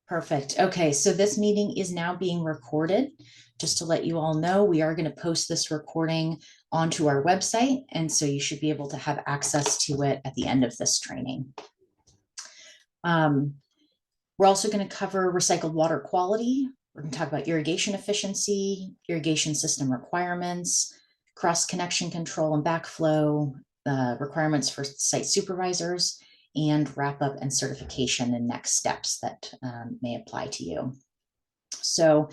Perfect. Okay, so this meeting is now being recorded. Just to let you all know, we are going to post this recording onto our website, and so you should be able to have access to it at the end of this training. We're also going to cover recycled water quality. We're going to talk about irrigation efficiency, irrigation system requirements, cross-connection control and backflow, requirements for site supervisors, and wrap up and certification and next steps that may apply to you. So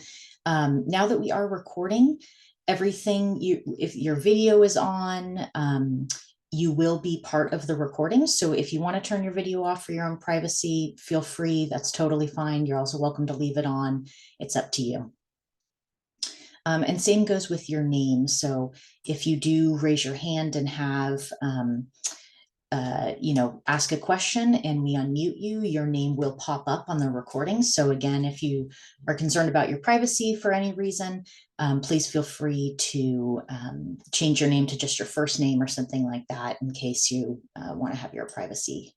now that we are recording, everything, if your video is on, you will be part of the recording. So if you want to turn your video off for your own privacy, feel free. That's totally fine. You're also welcome to leave it on. It's up to you. And same goes with your name. So if you do raise your hand and have, ask a question and we unmute you, your name will pop up on the recording. So again, if you are concerned about your privacy for any reason, please feel free to change your name to just your first name or something like that in case you want to have your privacy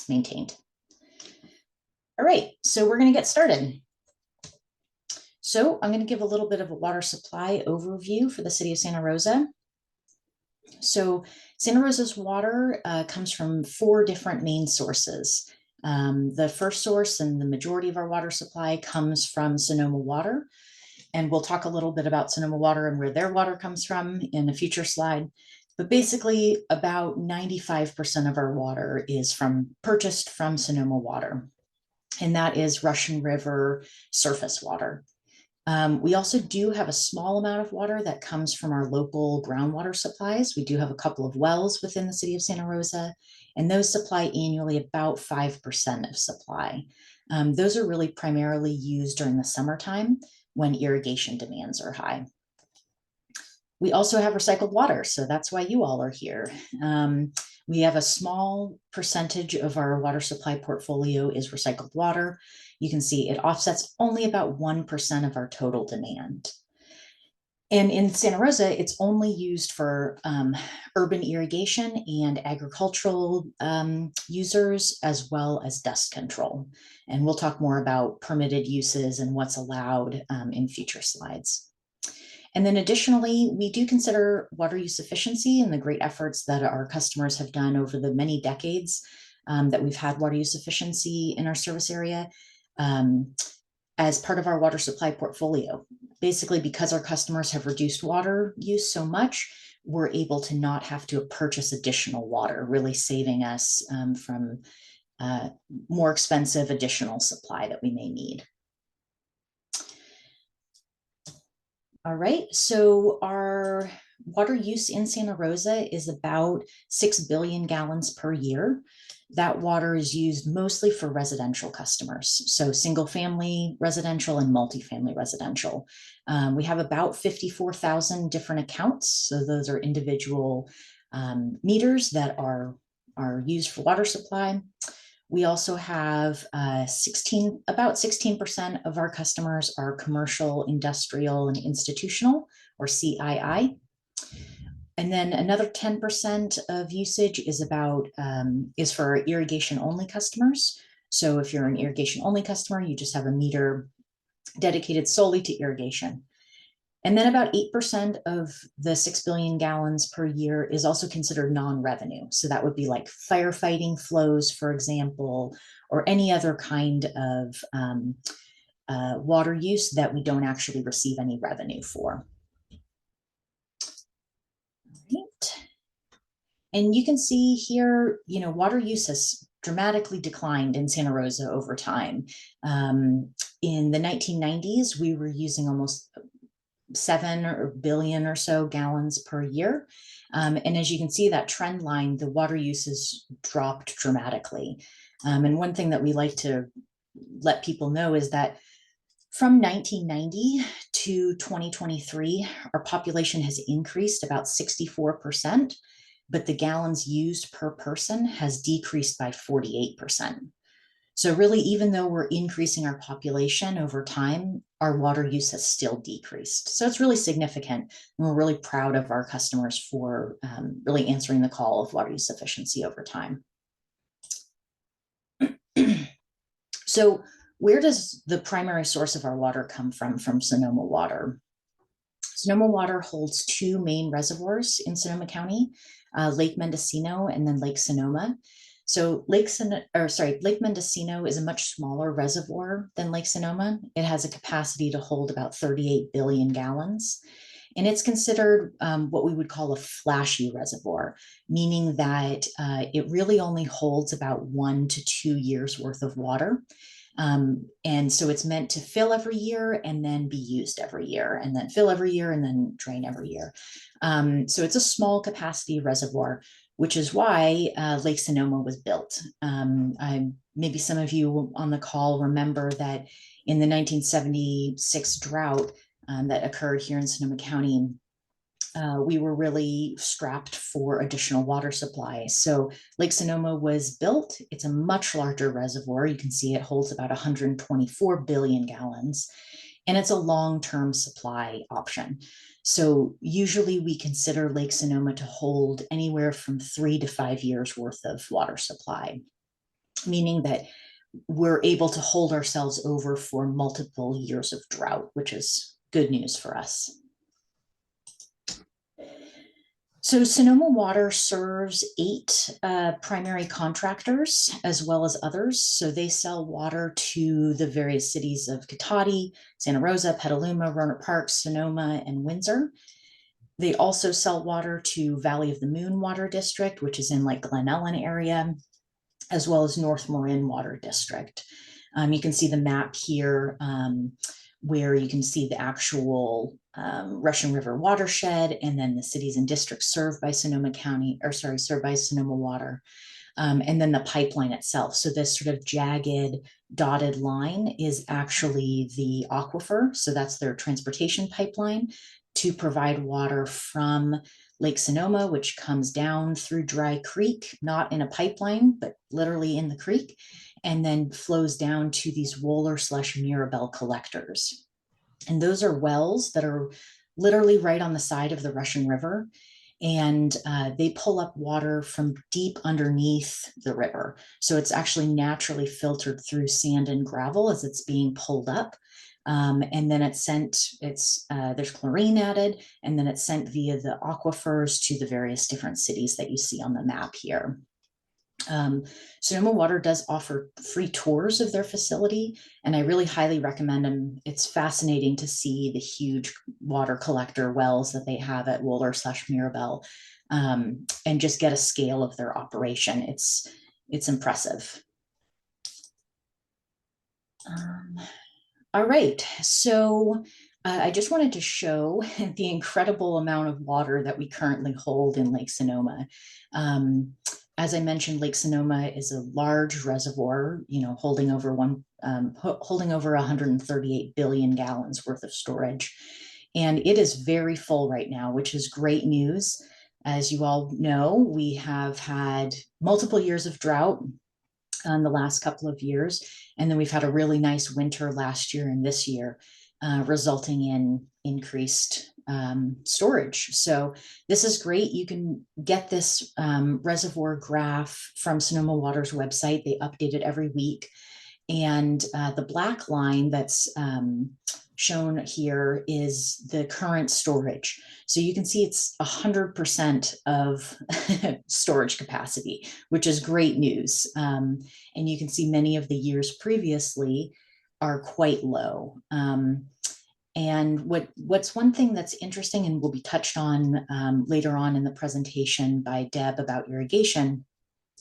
maintained. All right, so we're going to get started. So I'm going to give a little bit of a water supply overview for the city of Santa Rosa. So Santa Rosa's water comes from 4 different main sources. The first source and the majority of our water supply comes from Sonoma Water. And we'll talk a little bit about Sonoma Water and where their water comes from in a future slide. But basically about 95% of our water is purchased from Sonoma Water. And that is Russian River surface water. We also do have a small amount of water that comes from our local groundwater supplies. We do have a couple of wells within the city of Santa Rosa, and those supply annually about 5% of supply. Those are really primarily used during the summertime when irrigation demands are high. We also have recycled water, so that's why you all are here. We have a small percentage of our water supply portfolio is recycled water. You can see it offsets only about 1% of our total demand. And in Santa Rosa, it's only used for urban irrigation and agricultural users, as well as dust control. And we'll talk more about permitted uses and what's allowed in future slides. And then additionally, we do consider water use efficiency and the great efforts that our customers have done over the many decades that we've had water use efficiency in our service area as part of our water supply portfolio. Basically, because our customers have reduced water use so much, we're able to not have to purchase additional water, really saving us from more expensive additional supply that we may need. All right, so our water use in Santa Rosa is about 6 billion gallons per year. That water is used mostly for residential customers, so single family residential and multifamily residential. We have about 54,000 different accounts, so those are individual meters that are used for water supply. We also have about 16% of our customers are commercial, industrial, and institutional, or CII. And then another 10% of usage is for irrigation only customers. So if you're an irrigation only customer, you just have a meter dedicated solely to irrigation. And then about 8% of the 6 billion gallons per year is also considered non-revenue. So that would be like firefighting flows, for example, or any other kind of water use that we don't actually receive any revenue for. Right. And you can see here, water use has dramatically declined in Santa Rosa over time. In the 1990s, we were using almost 7 billion or so gallons per year. And as you can see that trend line, the water use has dropped dramatically. And one thing that we like to let people know is that from 1990 to 2023, our population has increased about 64%, but the gallons used per person has decreased by 48%. So really, even though we're increasing our population over time, our water use has still decreased. So it's really significant. And we're really proud of our customers for really answering the call of water use efficiency over time. So where does the primary source of our water come from Sonoma water? Sonoma water holds two main reservoirs in Sonoma County, Lake Mendocino and then Lake Sonoma. So Lake Mendocino is a much smaller reservoir than Lake Sonoma. It has a capacity to hold about 38 billion gallons. And it's considered what we would call a flashy reservoir, meaning that it really only holds about 1 to 2 years worth of water. And so it's meant to fill every year and then be used every year, and then fill every year and then drain every year. So it's a small capacity reservoir, which is why Lake Sonoma was built. Maybe some of you on the call remember that in the 1976 drought that occurred here in Sonoma County, we were really strapped for additional water supply. So Lake Sonoma was built. It's a much larger reservoir. You can see it holds about 124 billion gallons, and it's a long-term supply option. So usually we consider Lake Sonoma to hold anywhere from 3 to 5 years worth of water supply, meaning that we're able to hold ourselves over for multiple years of drought, which is good news for us. So Sonoma Water serves 8 primary contractors as well as others. So they sell water to the various cities of Cotati, Santa Rosa, Petaluma, Rohnert Park, Sonoma, and Windsor. They also sell water to Valley of the Moon Water District, which is in like Glen Ellen area, as well as North Marin Water District. You can see the map here where you can see the actual Russian River watershed, and then the cities and districts served by Sonoma County, served by Sonoma Water, and then the pipeline itself. So this sort of jagged dotted line is actually the aquifer. So that's their transportation pipeline to provide water from Lake Sonoma, which comes down through Dry Creek, not in a pipeline, but literally in the creek, and then flows down to these Wohler/Mirabel collectors. And those are wells that are literally right on the side of the Russian River. And they pull up water from deep underneath the river. So it's actually naturally filtered through sand and gravel as it's being pulled up. And then it's sent, there's chlorine added, and then it's sent via the aquifers to the various different cities that you see on the map here. Sonoma Water does offer free tours of their facility, and I really highly recommend them. It's fascinating to see the huge water collector wells that they have at Wohler/Mirabel, and just get a scale of their operation. It's impressive. All right, so I just wanted to show the incredible amount of water that we currently hold in Lake Sonoma. As I mentioned, Lake Sonoma is a large reservoir, holding over 138 billion gallons worth of storage. And it is very full right now, which is great news. As you all know, we have had multiple years of drought in the last couple of years. And then we've had a really nice winter last year and this year, resulting in increased storage. So this is great. You can get this reservoir graph from Sonoma Water's website. They update it every week. And the black line that's shown here is the current storage. So you can see it's 100% of storage capacity, which is great news. And you can see many of the years previously are quite low. And what's one thing that's interesting and will be touched on later on in the presentation by Deb about irrigation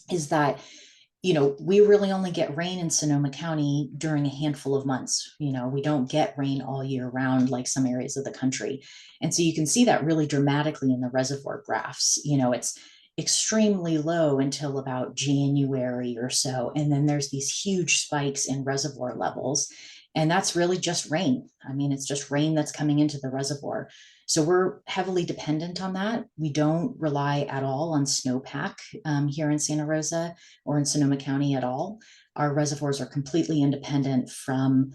is that we really only get rain in Sonoma County during a handful of months. We don't get rain all year round like some areas of the country. And so you can see that really dramatically in the reservoir graphs. It's extremely low until about January or so. And then there's these huge spikes in reservoir levels. And that's really just rain. I mean, it's just rain that's coming into the reservoir. So we're heavily dependent on that. We don't rely at all on snowpack here in Santa Rosa or in Sonoma County at all. Our reservoirs are completely independent from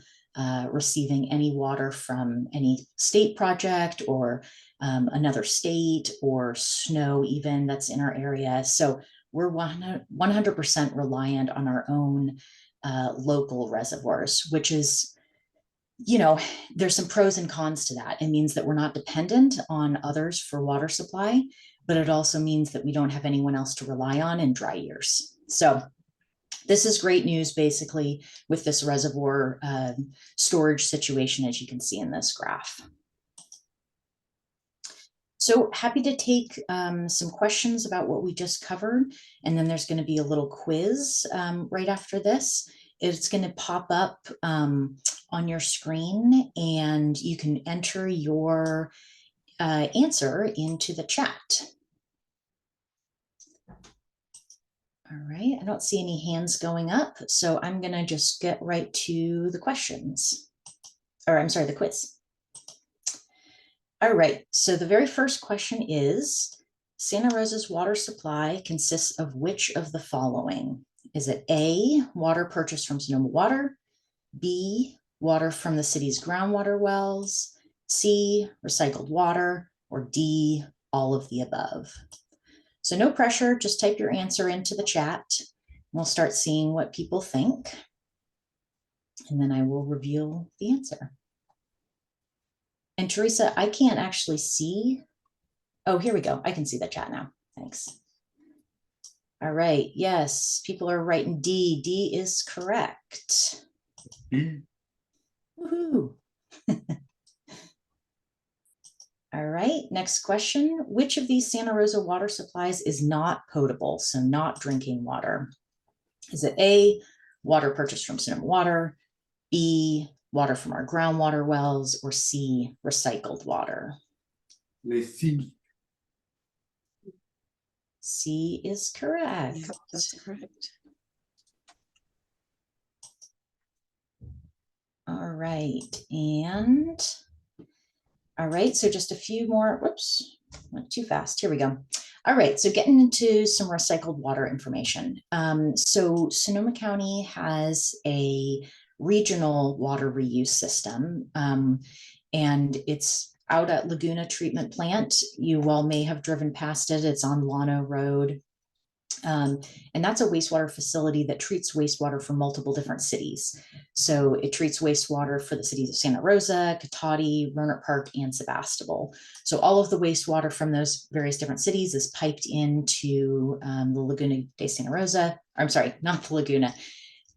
receiving any water from any state project or another state or snow even that's in our area. So we're 100% reliant on our own local reservoirs, which is, you know, there's some pros and cons to that. It means that we're not dependent on others for water supply, but it also means that we don't have anyone else to rely on in dry years. So this is great news, basically, with this reservoir storage situation, as you can see in this graph. So happy to take some questions about what we just covered. And then there's going to be a little quiz right after this. It's going to pop up on your screen, and you can enter your answer into the chat. All right, I don't see any hands going up, so I'm going to just get right to the questions. Or I'm sorry, the quiz. All right, so the very first question is, Santa Rosa's water supply consists of which of the following? Is it A, water purchased from Sonoma Water, B, water from the city's groundwater wells, C, recycled water, or D, all of the above? So no pressure, just type your answer into the chat. We'll start seeing what people think, and then I will reveal the answer. And Teresa, I can't actually see. Oh, here we go. I can see the chat now. Thanks. All right. Yes, people are writing D. D is correct. Woohoo. All right. Next question. Which of these Santa Rosa water supplies is not potable, so not drinking water? Is it A, water purchased from Sonoma Water, B, water from our groundwater wells, or C, recycled water? C. C is correct. Yeah, that's correct. All right. And all right, so just a few more. Whoops, went too fast. Here we go. All right, so getting into some recycled water information. So Sonoma County has a regional water reuse system, and it's out at Laguna Treatment Plant. You all may have driven past it. It's on Llano Road. And that's a wastewater facility that treats wastewater for multiple different cities. So it treats wastewater for the cities of Santa Rosa, Cotati, Rohnert Park, and Sebastopol. So all of the wastewater from those various different cities is piped into the Laguna de Santa Rosa. I'm sorry, not the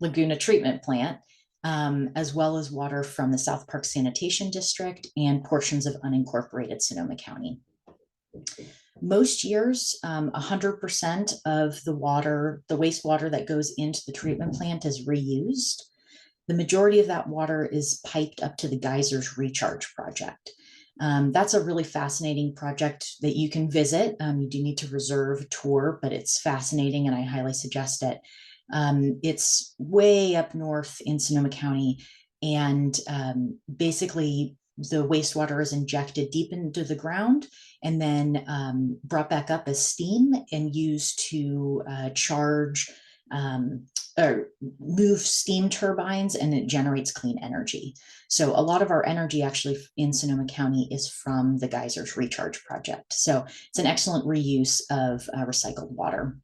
Laguna Treatment Plant, as well as water from the South Park Sanitation District and portions of unincorporated Sonoma County. Most years, 100% of the water, the wastewater that goes into the treatment plant is reused. The majority of that water is piped up to the Geysers Recharge Project. That's a really fascinating project that you can visit. You do need to reserve a tour, but it's fascinating and I highly suggest it. It's way up north in Sonoma County, and basically the wastewater is injected deep into the ground and then brought back up as steam and used to charge or move steam turbines, and it generates clean energy. So a lot of our energy actually in Sonoma County is from the Geysers Recharge Project. So it's an excellent reuse of recycled water.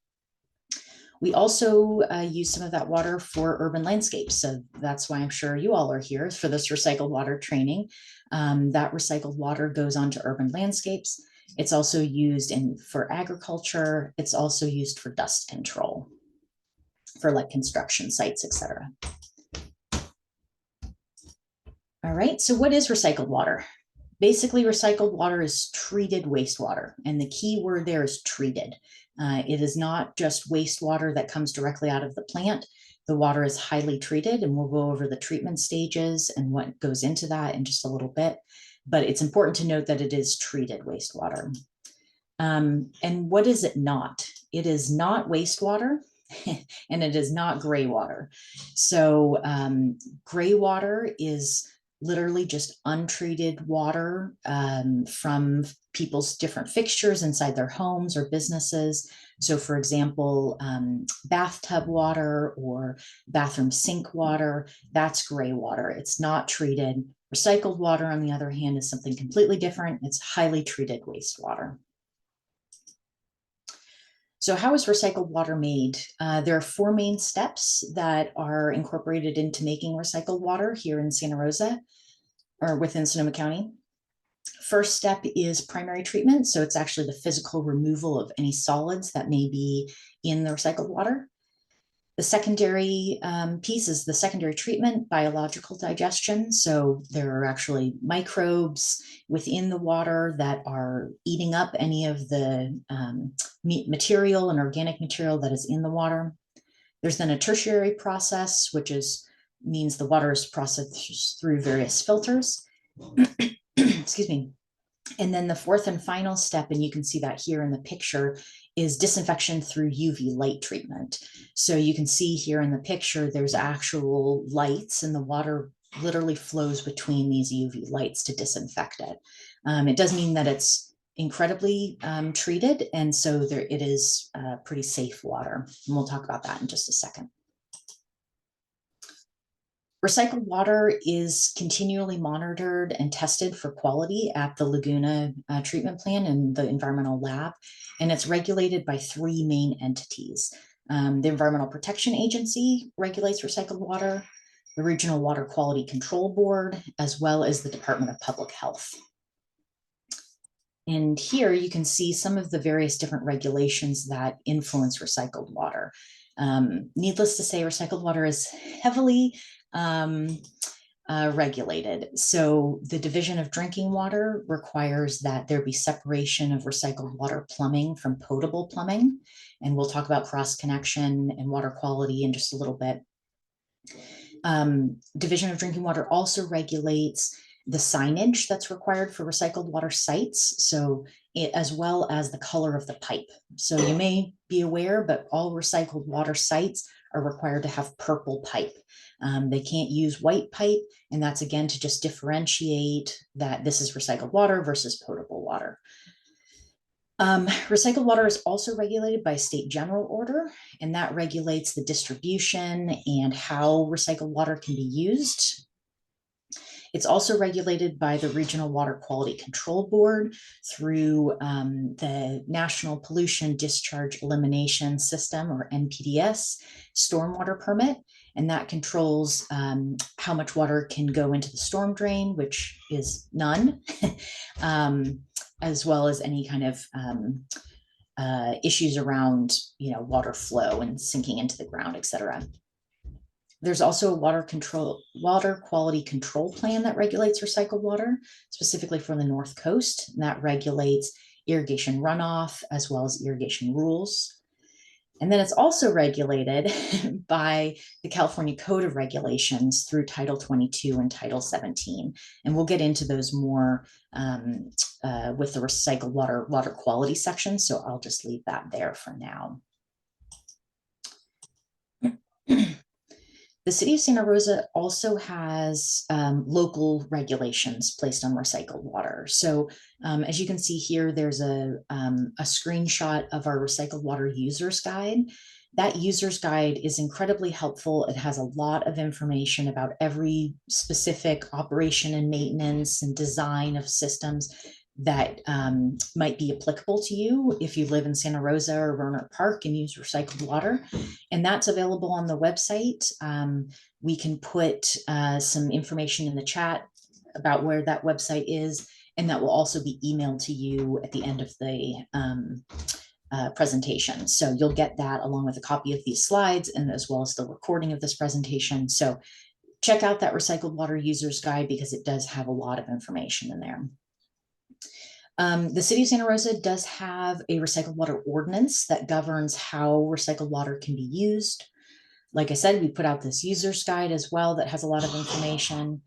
We also use some of that water for urban landscapes. So that's why I'm sure you all are here for this recycled water training. That recycled water goes on to urban landscapes. It's also used for agriculture. It's also used for dust control, for like construction sites, etc. All right, so what is recycled water? Basically, recycled water is treated wastewater, and the key word there is treated. It is not just wastewater that comes directly out of the plant. The water is highly treated, and we'll go over the treatment stages and what goes into that in just a little bit. But it's important to note that it is treated wastewater. And what is it not? It is not wastewater, and it is not gray water. So gray water is literally just untreated water from people's different fixtures inside their homes or businesses. So for example, bathtub water or bathroom sink water, that's gray water. It's not treated. Recycled water, on the other hand, is something completely different. It's highly treated wastewater. So how is recycled water made? There are four main steps that are incorporated into making recycled water here in Santa Rosa or within Sonoma County. First step is primary treatment. So it's actually the physical removal of any solids that may be in the recycled water. The secondary piece is the secondary treatment, biological digestion. So there are actually microbes within the water that are eating up any of the material and organic material that is in the water. There's then a tertiary process, which means the water is processed through various filters. Excuse me. And then the fourth and final step, and you can see that here in the picture, is disinfection through UV light treatment. So you can see here in the picture, there's actual lights and the water literally flows between these UV lights to disinfect it. It does mean that it's incredibly treated, and so it is pretty safe water. And we'll talk about that in just a second. Recycled water is continually monitored and tested for quality at the Laguna treatment plant and the environmental lab, and it's regulated by three main entities. The Environmental Protection Agency regulates recycled water, the Regional Water Quality Control Board, as well as the Department of Public Health. And here you can see some of the various different regulations that influence recycled water. Needless to say, recycled water is heavily regulated. So the Division of Drinking Water requires that there be separation of recycled water plumbing from potable plumbing. And we'll talk about cross connection and water quality in just a little bit. Division of Drinking Water also regulates the signage that's required for recycled water sites, so as well as the color of the pipe. So you may be aware, but all recycled water sites are required to have purple pipe. They can't use white pipe, and that's again to just differentiate that this is recycled water versus potable water. Recycled water is also regulated by state general order, and that regulates the distribution and how recycled water can be used. It's also regulated by the Regional Water Quality Control Board through the National Pollution Discharge Elimination System, or NPDS, stormwater permit, and that controls how much water can go into the storm drain, which is none, as well as any kind of issues around water flow and sinking into the ground, et cetera. There's also a water quality control plan that regulates recycled water, specifically for the North Coast, and that regulates irrigation runoff as well as irrigation rules. And then it's also regulated by the California Code of Regulations through Title 22 and Title 17. And we'll get into those more with the recycled water quality section. So I'll just leave that there for now. The city of Santa Rosa also has local regulations placed on recycled water. So as you can see here, there's a screenshot of our recycled water user's guide. That user's guide is incredibly helpful. It has a lot of information about every specific operation and maintenance and design of systems that might be applicable to you if you live in Santa Rosa or Rohnert Park and use recycled water. And that's available on the website. We can put some information in the chat about where that website is, and that will also be emailed to you at the end of the presentation. So you'll get that along with a copy of these slides and as well as the recording of this presentation. So check out that recycled water user's guide because it does have a lot of information in there. The city of Santa Rosa does have a recycled water ordinance that governs how recycled water can be used. Like I said, we put out this user's guide as well that has a lot of information.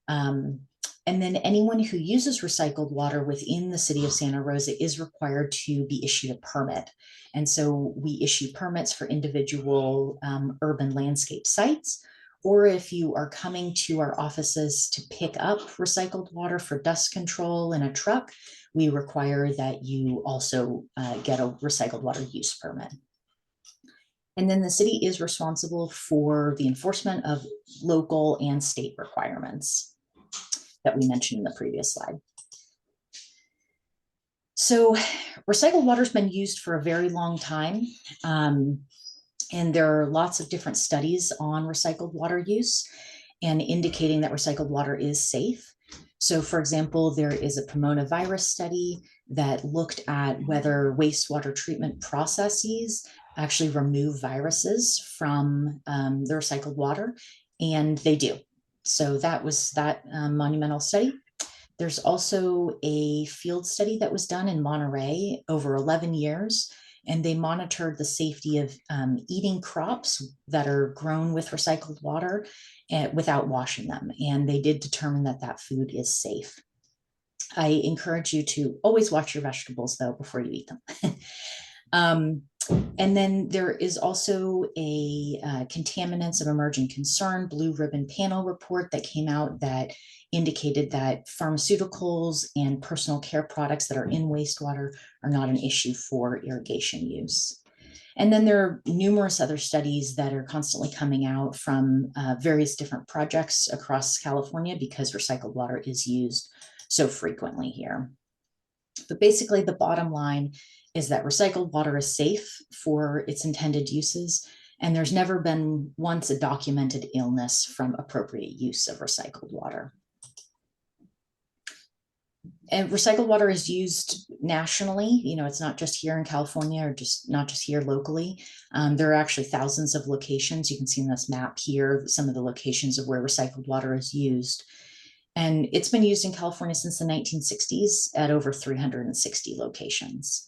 And then anyone who uses recycled water within the city of Santa Rosa is required to be issued a permit. And so we issue permits for individual urban landscape sites, or if you are coming to our offices to pick up recycled water for dust control in a truck, we require that you also get a recycled water use permit. And then the city is responsible for the enforcement of local and state requirements that we mentioned in the previous slide. So recycled water has been used for a very long time. And there are lots of different studies on recycled water use and indicating that recycled water is safe. So for example, there is a Pomona virus study that looked at whether wastewater treatment processes actually remove viruses from the recycled water, and they do. So that was that monumental study. There's also a field study that was done in Monterey over 11 years, and they monitored the safety of eating crops that are grown with recycled water without washing them. And they did determine that that food is safe. I encourage you to always wash your vegetables, though, before you eat them. And then there is also a contaminants of emerging concern blue ribbon panel report that came out that indicated that pharmaceuticals and personal care products that are in wastewater are not an issue for irrigation use. And then there are numerous other studies that are constantly coming out from various different projects across California because recycled water is used so frequently here. But basically, the bottom line is that recycled water is safe for its intended uses, and there's never been once a documented illness from appropriate use of recycled water. And recycled water is used nationally. You know, it's not just here in California or just not just here locally. There are actually thousands of locations. You can see in this map here some of the locations of where recycled water is used. And it's been used in California since the 1960s at over 360 locations.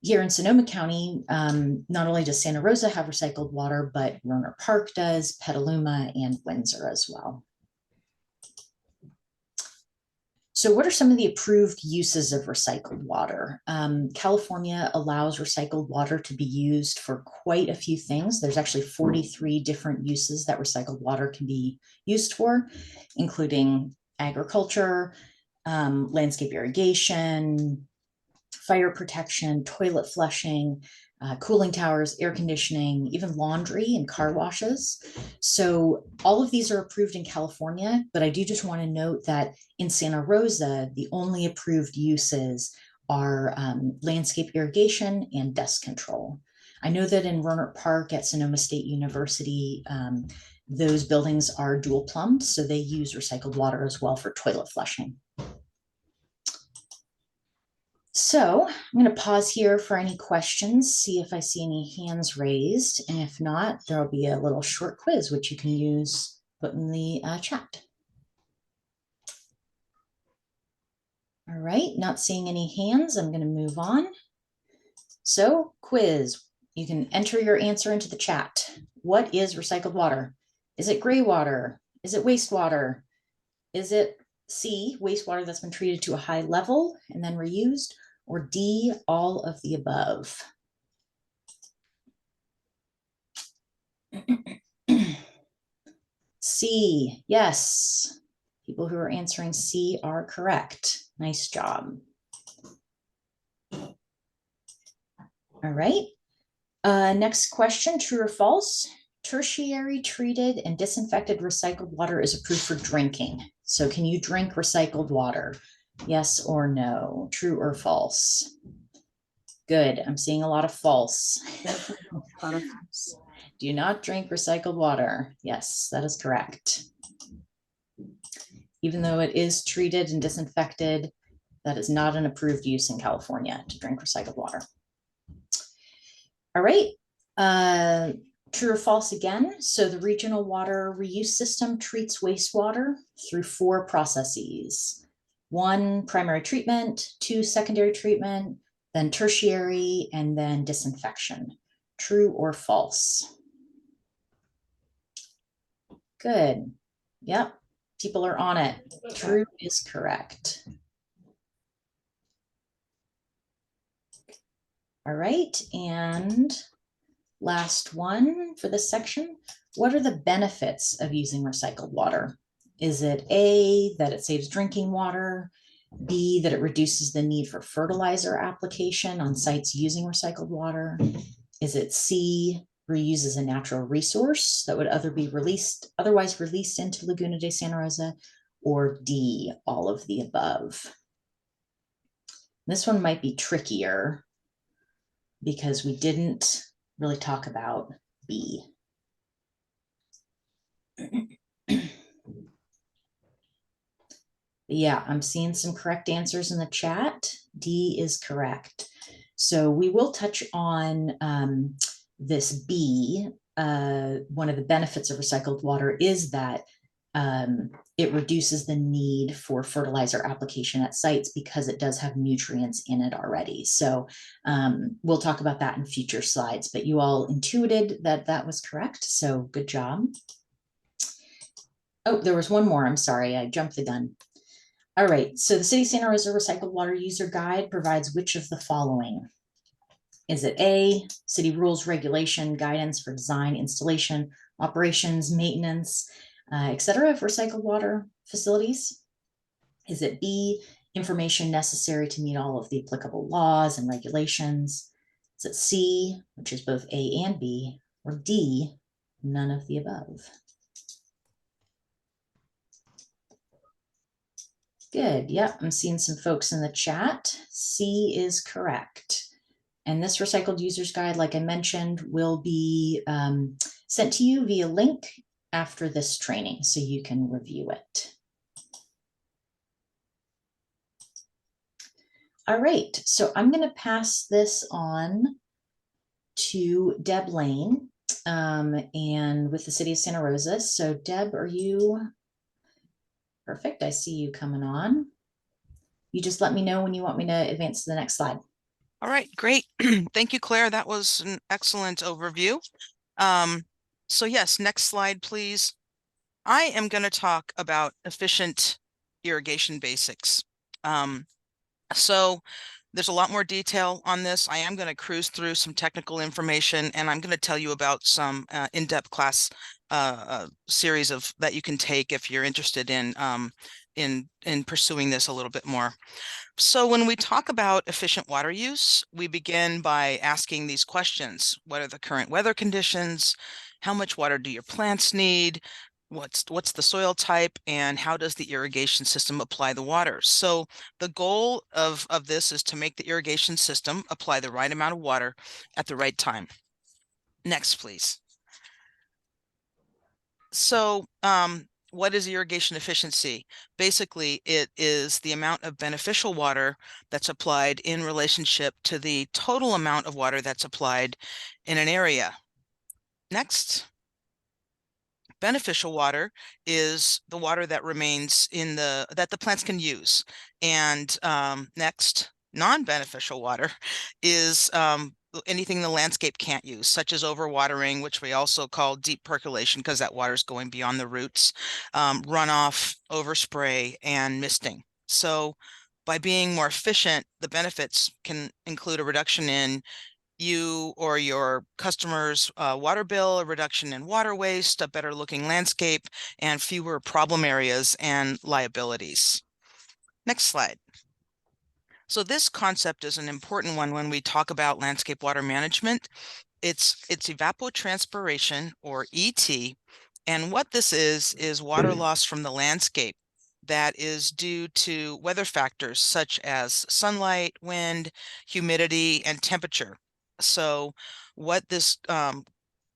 Here in Sonoma County, not only does Santa Rosa have recycled water, but Rohnert Park does, Petaluma, and Windsor as well. So what are some of the approved uses of recycled water? California allows recycled water to be used for quite a few things. There's actually 43 different uses that recycled water can be used for, including agriculture, landscape irrigation, fire protection, toilet flushing, cooling towers, air conditioning, even laundry and car washes. So all of these are approved in California, but I do just want to note that in Santa Rosa, the only approved uses are landscape irrigation and dust control. I know that in Rohnert Park at Sonoma State University, those buildings are dual plumbed, so they use recycled water as well for toilet flushing. So I'm going to pause here for any questions, see if I see any hands raised. And if not, there'll be a little short quiz, which you can use, put in the chat. All right, not seeing any hands, I'm going to move on. So quiz, you can enter your answer into the chat. What is recycled water? Is it gray water? Is it wastewater? Is it C, wastewater that's been treated to a high level and then reused? Or D, all of the above? C, yes. People who are answering C are correct. Nice job. All right. Next question, true or false? Tertiary treated and disinfected recycled water is approved for drinking. So can you drink recycled water? Yes or no? True or false? Good. I'm seeing a lot of false. Do not drink recycled water. Yes, that is correct. Even though it is treated and disinfected, that is not an approved use in California to drink recycled water. All right. True or false again? So the regional water reuse system treats wastewater through 4 processes. 1, primary treatment, 2, secondary treatment, then tertiary, and then disinfection. True or false? Good. Yep. People are on it. True is correct. All right. And last one for this section. What are the benefits of using recycled water? Is it A, that it saves drinking water? B, that it reduces the need for fertilizer application on sites using recycled water? Is it C, reuses a natural resource that would otherwise released into Laguna de Santa Rosa? Or D, all of the above? This one might be trickier because we didn't really talk about B. Yeah, I'm seeing some correct answers in the chat. D is correct. So we will touch on this B. One of the benefits of recycled water is that it reduces the need for fertilizer application at sites because it does have nutrients in it already. So we'll talk about that in future slides, but you all intuited that that was correct. So good job. Oh, there was one more. I'm sorry, I jumped the gun. All right, so the City of Santa Rosa Recycled Water User Guide provides which of the following? Is it A, city rules, regulation, guidance for design, installation, operations, maintenance, etc. of recycled water facilities? Is it B, information necessary to meet all of the applicable laws and regulations? Is it C, which is both A and B, or D, none of the above? Good. Yep. I'm seeing some folks in the chat. C is correct. And this recycled users guide, like I mentioned, will be sent to you via link after this training so you can review it. All right. So I'm going to pass this on to Deb Lane and with the City of Santa Rosa. So Deb, are you perfect? I see you coming on. You just let me know when you want me to advance to the next slide. All right, great. Thank you, Claire. That was an excellent overview. So yes, next slide, please. I am going to talk about efficient irrigation basics. So there's a lot more detail on this. I am going to cruise through some technical information, and I'm going to tell you about some in-depth class series of that you can take if you're interested in pursuing this a little bit more. So when we talk about efficient water use, we begin by asking these questions. What are the current weather conditions? How much water do your plants need? What's the soil type, and how does the irrigation system apply the water? So the goal of this is to make the irrigation system apply the right amount of water at the right time. Next, please. So what is irrigation efficiency? Basically, it is the amount of beneficial water that's applied in relationship to the total amount of water that's applied in an area. Next. Beneficial water is the water that remains in that the plants can use. And next, non-beneficial water is anything the landscape can't use, such as overwatering, which we also call deep percolation because that water is going beyond the roots, runoff, overspray, and misting. So by being more efficient, the benefits can include a reduction in you or your customers' water bill, a reduction in water waste, a better looking landscape, and fewer problem areas and liabilities. Next slide. So this concept is an important one when we talk about landscape water management. It's evapotranspiration, or ET, and what this is water loss from the landscape that is due to weather factors such as sunlight, wind, humidity, and temperature. So what this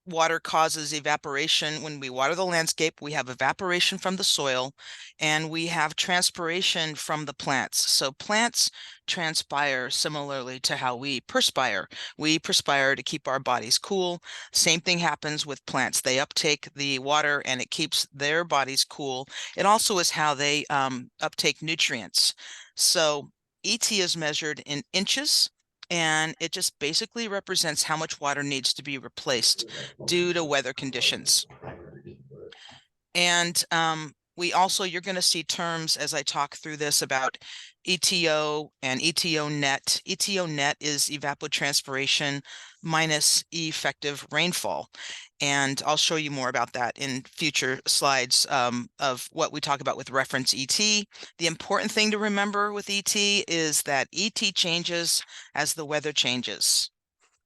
water causes evaporation. When we water the landscape, we have evaporation from the soil and we have transpiration from the plants. So plants transpire similarly to how we perspire. We perspire to keep our bodies cool. Same thing happens with plants. They uptake the water and it keeps their bodies cool. It also is how they uptake nutrients. So ET is measured in inches, and it just basically represents how much water needs to be replaced due to weather conditions. And you're going to see terms as I talk through this about ETO and ETO net. ETO net is evapotranspiration minus effective rainfall. And I'll show you more about that in future slides of what we talk about with reference ET. The important thing to remember with ET is that ET changes as the weather changes.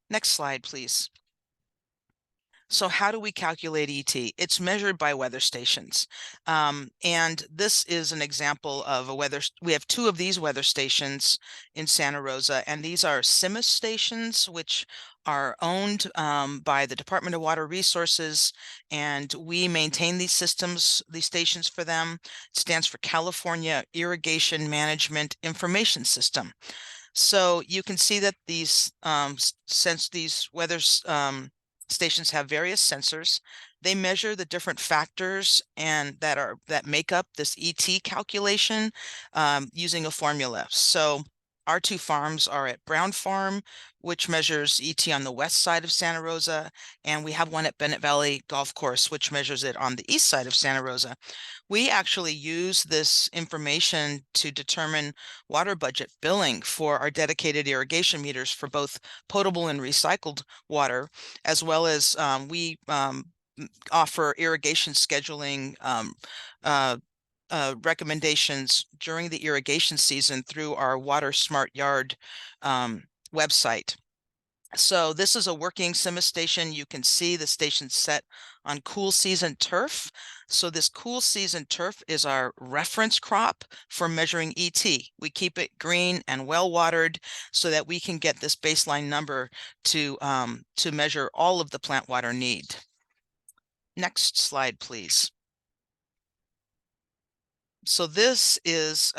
Next slide, please. So how do we calculate ET? It's measured by weather stations. And this is an example of a weather. We have two of these weather stations in Santa Rosa, and these are CIMUS stations, which are owned by the Department of Water Resources, and we maintain these systems, these stations for them. It stands for California Irrigation Management Information System. So you can see that these since these weather stations have various sensors, they measure the different factors and that make up this ET calculation using a formula. So our two farms are at Brown Farm, which measures ET on the west side of Santa Rosa, and we have one at Bennett Valley Golf Course, which measures it on the east side of Santa Rosa. We actually use this information to determine water budget billing for our dedicated irrigation meters for both potable and recycled water, as well as we offer irrigation scheduling uh, recommendations during the irrigation season through our Water Smart Yard website. So this is a working CIMUS station. You can see the station set on cool season turf. So this cool season turf is our reference crop for measuring ET. We keep it green and well watered so that we can get this baseline number to measure all of the plant water need. Next slide, please. So this is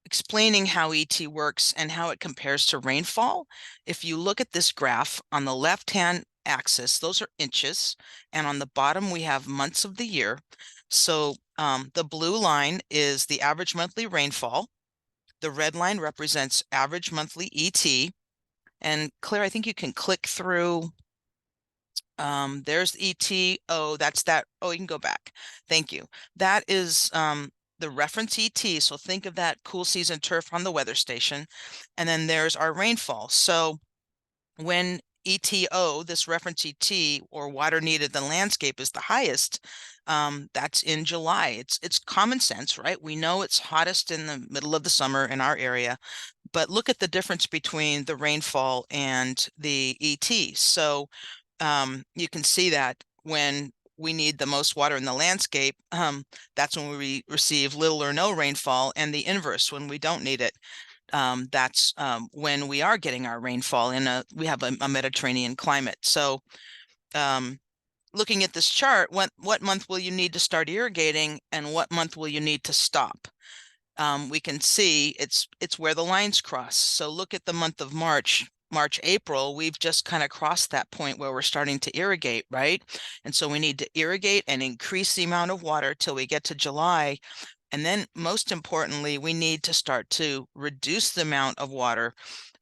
explaining how ET works and how it compares to rainfall. If you look at this graph on the left-hand axis, those are inches, and on the bottom we have months of the year. So the blue line is the average monthly rainfall. The red line represents average monthly ET. And Claire, I think you can click through. There's ET. Oh, that's that. Oh, you can go back. Thank you. That is the reference ET. So think of that cool season turf on the weather station. And then there's our rainfall. So when ETO, this reference ET or water needed in the landscape is the highest, that's in July. It's common sense, right? We know it's hottest in the middle of the summer in our area, but look at the difference between the rainfall and the ET. So you can see that when we need the most water in the landscape, that's when we receive little or no rainfall, and the inverse when we don't need it. That's when we are getting our rainfall we have a Mediterranean climate. So looking at this chart, what month will you need to start irrigating and what month will you need to stop? We can see it's where the lines cross. So look at the month of March, April, we've just kind of crossed that point where we're starting to irrigate, right? And so we need to irrigate and increase the amount of water till we get to July. And then most importantly, we need to start to reduce the amount of water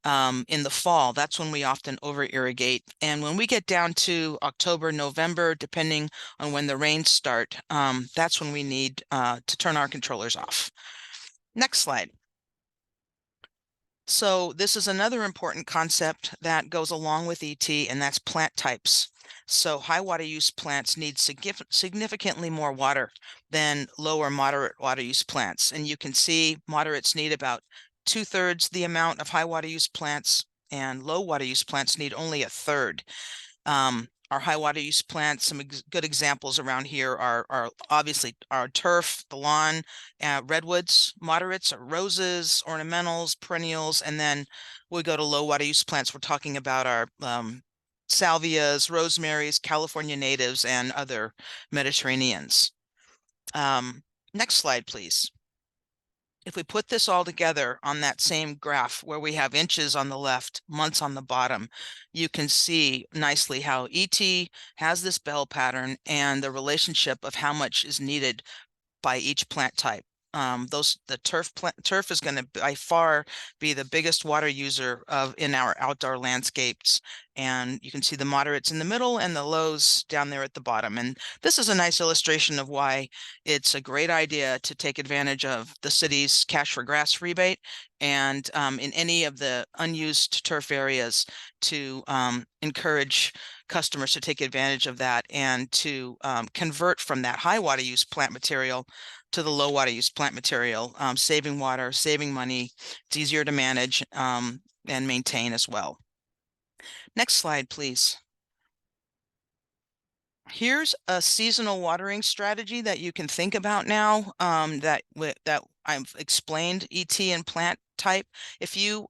in the fall. That's when we often over irrigate. And when we get down to October, November, depending on when the rains start, that's when we need to turn our controllers off. Next slide. So this is another important concept that goes along with ET, and that's plant types. So high water use plants need significantly more water than low or moderate water use plants. And you can see moderates need about 2/3 the amount of high water use plants, and low water use plants need only 1/3. Our high water use plants, some good examples around here are obviously our turf, the lawn, redwoods. Moderates are roses, ornamentals, perennials, and then we go to low water use plants. We're talking about our salvias, rosemaries, California natives, and other Mediterraneans. Next slide, please. If we put this all together on that same graph where we have inches on the left, months on the bottom, you can see nicely how ET has this bell pattern and the relationship of how much is needed by each plant type. The turf is going to by far be the biggest water user in our outdoor landscapes, and you can see the moderates in the middle and the lows down there at the bottom. And this is a nice illustration of why it's a great idea to take advantage of the city's cash for grass rebate, and in any of the unused turf areas to encourage customers to take advantage of that and to convert from that high water use plant material to the low water use plant material, saving water, saving money. It's easier to manage and maintain as well. Next slide, please. Here's a seasonal watering strategy that you can think about now, that I've explained ET and plant type. If you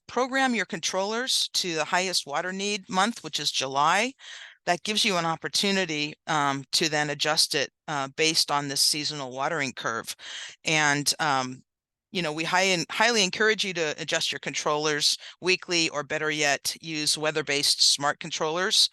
program your controllers to the highest water need month, which is July, that gives you an opportunity to then adjust it based on this seasonal watering curve. And we highly encourage you to adjust your controllers weekly, or better yet, use weather-based smart controllers.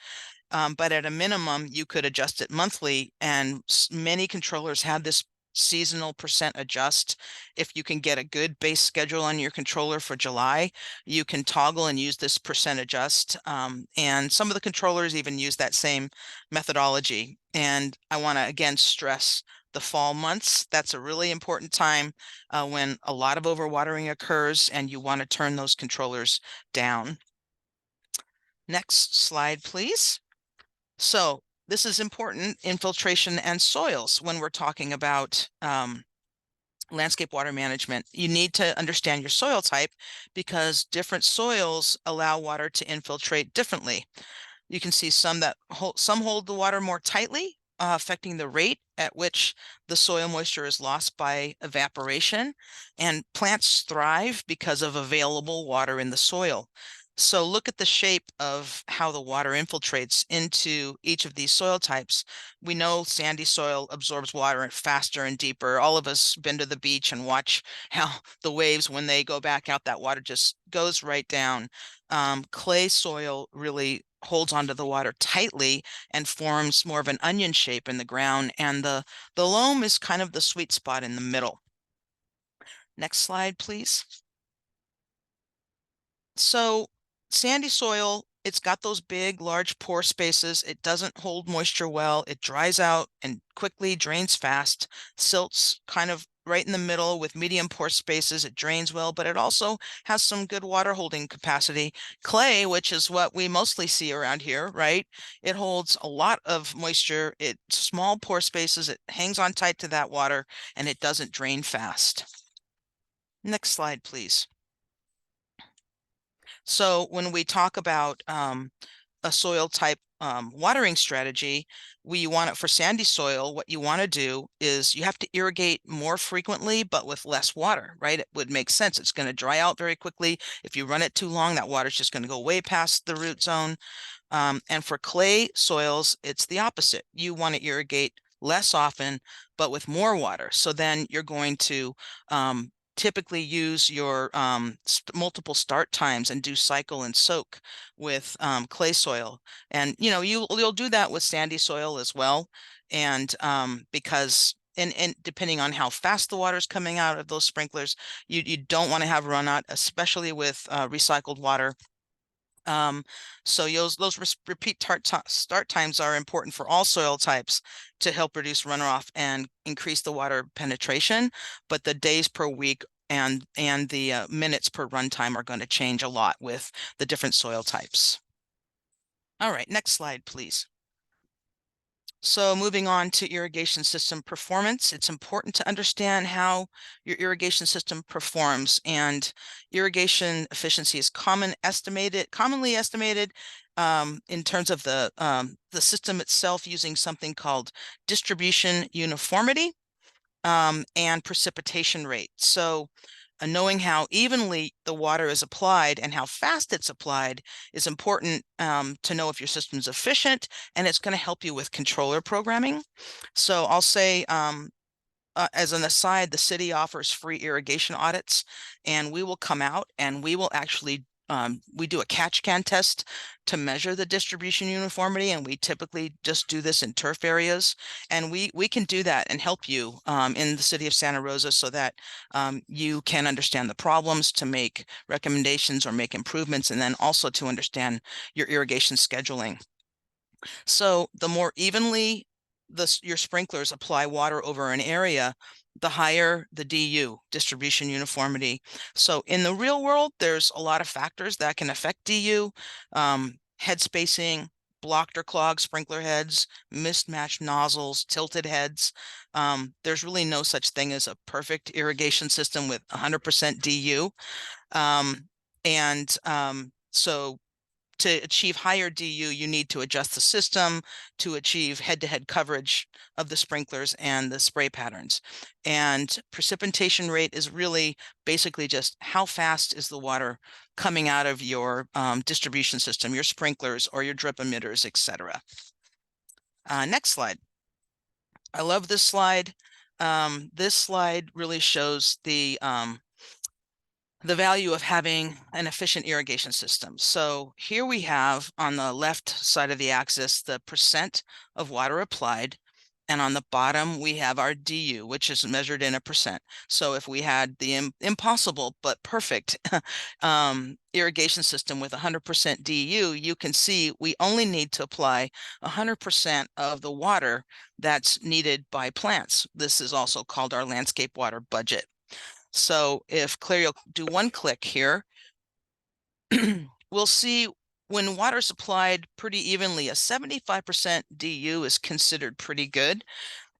But at a minimum, you could adjust it monthly, and many controllers have this seasonal percent adjust. If you can get a good base schedule on your controller for July, you can toggle and use this percent adjust. And some of the controllers even use that same methodology. And I want to again stress the fall months. That's a really important time when a lot of overwatering occurs, and you want to turn those controllers down. Next slide, please. So this is important, infiltration and soils, when we're talking about landscape water management. You need to understand your soil type, because different soils allow water to infiltrate differently. You can see some hold the water more tightly, affecting the rate at which the soil moisture is lost by evaporation, and plants thrive because of available water in the soil. So look at the shape of how the water infiltrates into each of these soil types. We know sandy soil absorbs water faster and deeper. All of us been to the beach and watch how the waves, when they go back out, that water just goes right down. Clay soil really holds onto the water tightly and forms more of an onion shape in the ground, and the loam is kind of the sweet spot in the middle. Next slide, please. So sandy soil, it's got those big, large pore spaces. It doesn't hold moisture well. It dries out and quickly drains fast. Silt's kind of right in the middle with medium pore spaces. It drains well, but it also has some good water holding capacity. Clay, which is what we mostly see around here, right? It holds a lot of moisture. It's small pore spaces. It hangs on tight to that water, and it doesn't drain fast. Next slide, please. So when we talk about a soil type watering strategy, we want it for sandy soil. What you want to do is you have to irrigate more frequently, but with less water, right? It would make sense. It's going to dry out very quickly. If you run it too long, that water's just going to go way past the root zone. And for clay soils, it's the opposite. You want to irrigate less often, but with more water. So then you're going to typically use your multiple start times and do cycle and soak with clay soil. And you'll do that with sandy soil as well. And because and depending on how fast the water is coming out of those sprinklers, you don't want to have run out, especially with recycled water. So those repeat start times are important for all soil types to help reduce runoff and increase the water penetration, but the days per week and the minutes per runtime are going to change a lot with the different soil types. All right, next slide, please. So moving on to irrigation system performance, it's important to understand how your irrigation system performs, and irrigation efficiency is commonly estimated in terms of the system itself, using something called distribution uniformity and precipitation rate. So knowing how evenly the water is applied and how fast it's applied is important to know if your system is efficient, and it's going to help you with controller programming. So I'll say, as an aside, the city offers free irrigation audits, and we will come out and we will actually we do a catch can test to measure the distribution uniformity, and we typically just do this in turf areas, and we can do that and help you in the city of Santa Rosa, so that you can understand the problems, to make recommendations or make improvements, and then also to understand your irrigation scheduling. So the more evenly your sprinklers apply water over an area, the higher the DU, distribution uniformity. So in the real world, there's a lot of factors that can affect DU: head spacing, blocked or clogged sprinkler heads, mismatched nozzles, tilted heads. There's really no such thing as a perfect irrigation system with 100% DU. So to achieve higher DU, you need to adjust the system to achieve head-to-head coverage of the sprinklers and the spray patterns. And precipitation rate is really basically just how fast is the water coming out of your distribution system, your sprinklers or your drip emitters, etc. Next slide. I love this slide. This slide really shows the value of having an efficient irrigation system. So here we have on the left side of the axis the percent of water applied, and on the bottom we have our DU, which is measured in a percent. So if we had the impossible but perfect irrigation system with 100% DU, you can see we only need to apply 100% of the water that's needed by plants. This is also called our landscape water budget. So if Claire, you'll do one click here, we'll see when water is applied pretty evenly, a 75% DU is considered pretty good.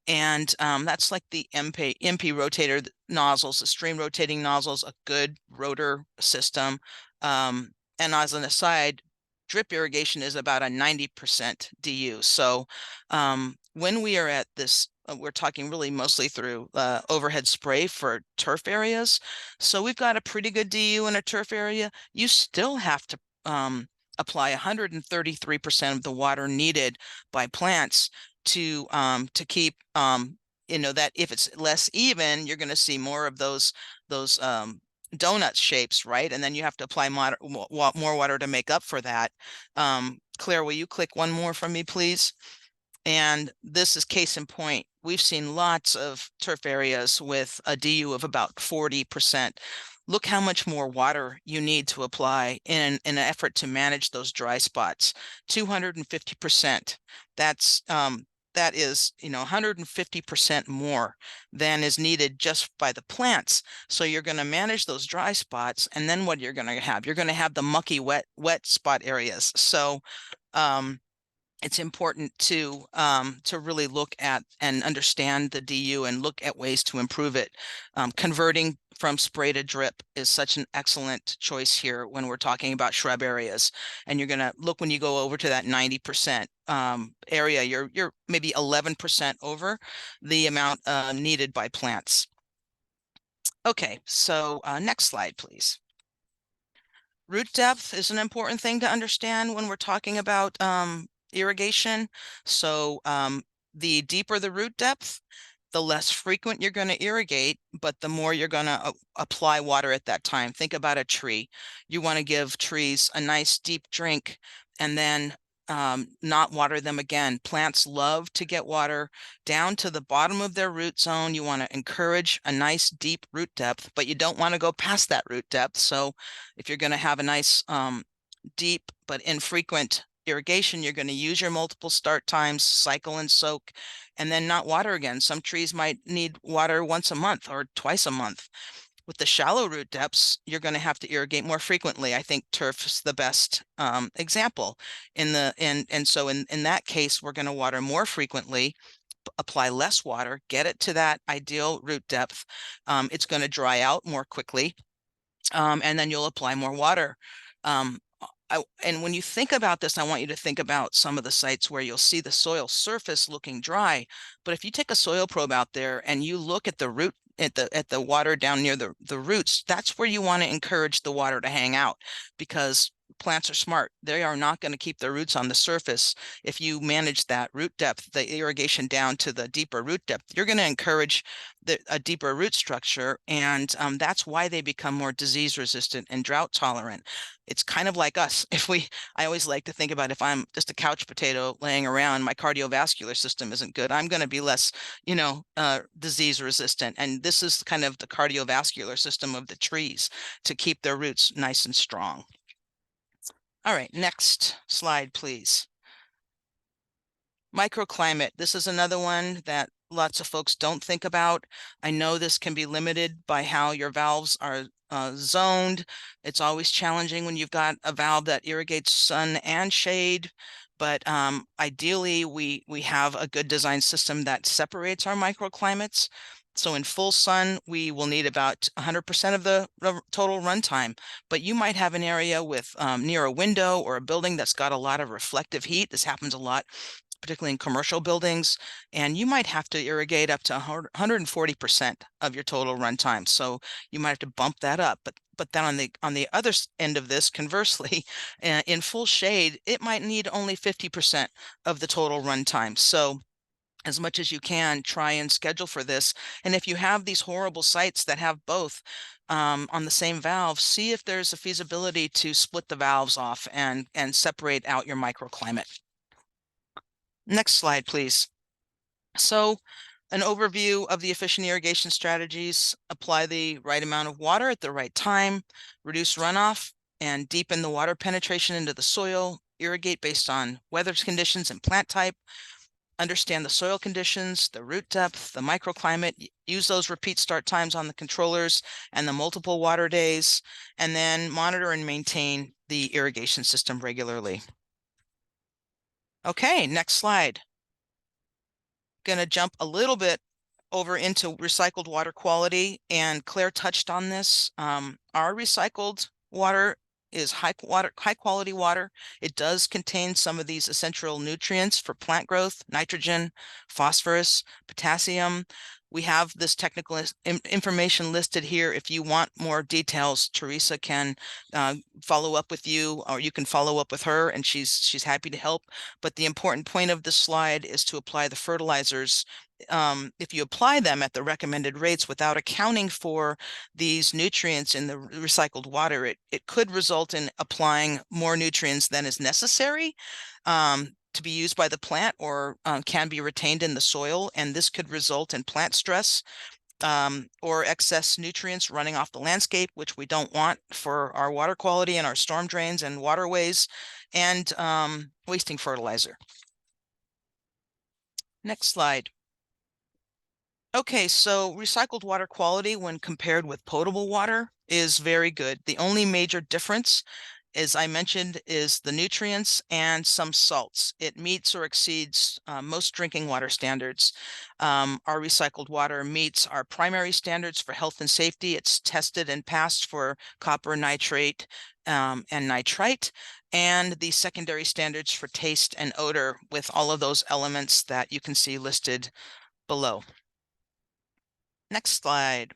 And that's like the MP rotator nozzles, the stream rotating nozzles, a good rotor system. And as an aside, drip irrigation is about a 90% DU. So when we are at this, we're talking really mostly through overhead spray for turf areas. So we've got a pretty good DU in a turf area. You still have to apply 133% of the water needed by plants to keep that if it's less even, you're going to see more of those donut shapes, right? And then you have to apply more water to make up for that. Claire, will you click one more from me, please? And this is case in point. We've seen lots of turf areas with a DU of about 40%. Look how much more water you need to apply in an effort to manage those dry spots. 250%. That is, 150% more than is needed just by the plants. So you're going to manage those dry spots, and then what you're going to have? You're going to have the mucky, wet spot areas. So it's important to really look at and understand the DU and look at ways to improve it. Converting from spray to drip is such an excellent choice here when we're talking about shrub areas. And you're going to look when you go over to that 90% area, you're maybe 11% over the amount needed by plants. Okay, so next slide, please. Root depth is an important thing to understand when we're talking about irrigation. So the deeper the root depth, the less frequent you're going to irrigate, but the more you're going to apply water at that time. Think about a tree. You want to give trees a nice deep drink and then not water them again. Plants love to get water down to the bottom of their root zone. You want to encourage a nice deep root depth, but you don't want to go past that root depth. So if you're going to have a nice deep but infrequent irrigation, you're going to use your multiple start times, cycle and soak, and then not water again. Some trees might need water once a month or twice a month. With the shallow root depths, you're going to have to irrigate more frequently. I think turf's the best example. So in that case, we're going to water more frequently, apply less water, get it to that ideal root depth. It's going to dry out more quickly, and then you'll apply more water. And when you think about this, I want you to think about some of the sites where you'll see the soil surface looking dry. But if you take a soil probe out there and you look at the root, at the water down near the roots, that's where you want to encourage the water to hang out, because plants are smart. They are not going to keep their roots on the surface. If you manage that root depth, the irrigation down to the deeper root depth, you're going to encourage a deeper root structure. And that's why they become more disease resistant and drought tolerant. It's kind of like us. I always like to think about, if I'm just a couch potato laying around, my cardiovascular system isn't good, I'm going to be less, disease resistant. And this is kind of the cardiovascular system of the trees to keep their roots nice and strong. All right, next slide, please. Microclimate. This is another one that lots of folks don't think about. I know this can be limited by how your valves are zoned. It's always challenging when you've got a valve that irrigates sun and shade, but ideally we have a good design system that separates our microclimates. So in full sun, we will need about 100% of the total runtime, but you might have an area with near a window or a building that's got a lot of reflective heat. This happens a lot, particularly in commercial buildings, and you might have to irrigate up to 140% of your total runtime. So you might have to bump that up. But then on the other end of this, conversely, in full shade, it might need only 50% of the total runtime. So as much as you can, try and schedule for this. And if you have these horrible sites that have both on the same valve, see if there's a feasibility to split the valves off and separate out your microclimate. Next slide, please. So an overview of the efficient irrigation strategies: apply the right amount of water at the right time, reduce runoff, and deepen the water penetration into the soil, irrigate based on weather conditions and plant type, understand the soil conditions, the root depth, the microclimate, use those repeat start times on the controllers and the multiple water days, and then monitor and maintain the irrigation system regularly. Okay, next slide. Gonna jump a little bit over into recycled water quality, and Claire touched on this. Our recycled water is high quality water. It does contain some of these essential nutrients for plant growth: nitrogen, phosphorus, potassium. We have this technical information listed here. If you want more details, Teresa can follow up with you, or you can follow up with her, and she's happy to help. But the important point of this slide is to apply the fertilizers. If you apply them at the recommended rates without accounting for these nutrients in the recycled water, it could result in applying more nutrients than is necessary to be used by the plant, or can be retained in the soil. And this could result in plant stress or excess nutrients running off the landscape, which we don't want for our water quality and our storm drains and waterways, and wasting fertilizer. Next slide. Okay, so recycled water quality when compared with potable water is very good. The only major difference, as I mentioned, is the nutrients and some salts. It meets or exceeds most drinking water standards. Our recycled water meets our primary standards for health and safety. It's tested and passed for copper nitrate and nitrite, and the secondary standards for taste and odor, with all of those elements that you can see listed below. Next slide.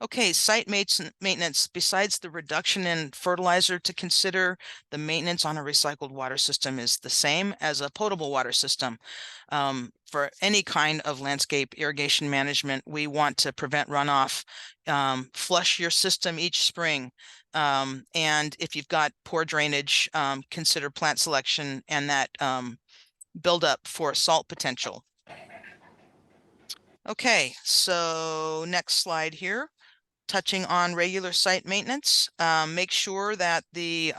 Okay, site maintenance. Besides the reduction in fertilizer to consider, the maintenance on a recycled water system is the same as a potable water system. For any kind of landscape irrigation management, we want to prevent runoff. Flush your system each spring. And if you've got poor drainage, consider plant selection and that buildup for salt potential. Okay, so next slide here, touching on regular site maintenance. Make sure that the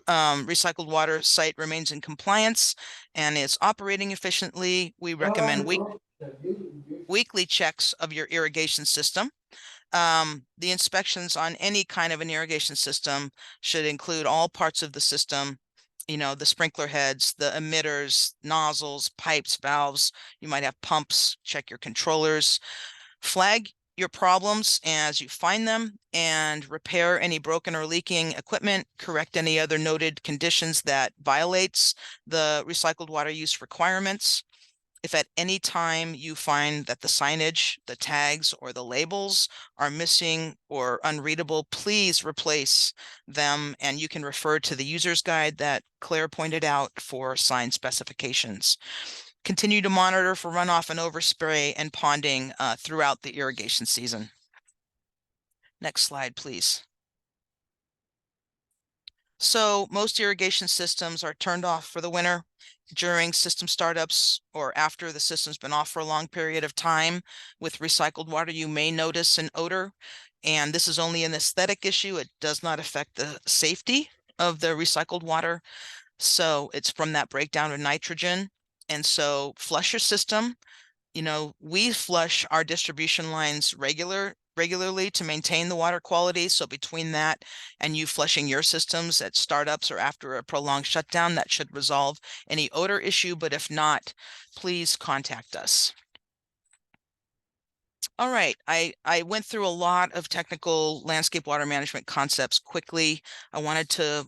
recycled water site remains in compliance and is operating efficiently. We recommend weekly checks of your irrigation system. The inspections on any kind of an irrigation system should include all parts of the system. You know, the sprinkler heads, the emitters, nozzles, pipes, valves. You might have pumps. Check your controllers. Flag your problems as you find them, and repair any broken or leaking equipment. Correct any other noted conditions that violates the recycled water use requirements. If at any time you find that the signage, the tags, or the labels are missing or unreadable, please replace them, and you can refer to the user's guide that Claire pointed out for sign specifications. Continue to monitor for runoff and overspray and ponding throughout the irrigation season. Next slide, please. So most irrigation systems are turned off for the winter. During system startups or after the system's been off for a long period of time, with recycled water, you may notice an odor, and this is only an aesthetic issue. It does not affect the safety of the recycled water. So it's from that breakdown of nitrogen. And so flush your system. You know, we flush our distribution lines regularly to maintain the water quality. So between that and you flushing your systems at startups or after a prolonged shutdown, that should resolve any odor issue. But if not, please contact us. All right, I went through a lot of technical landscape water management concepts quickly. I wanted to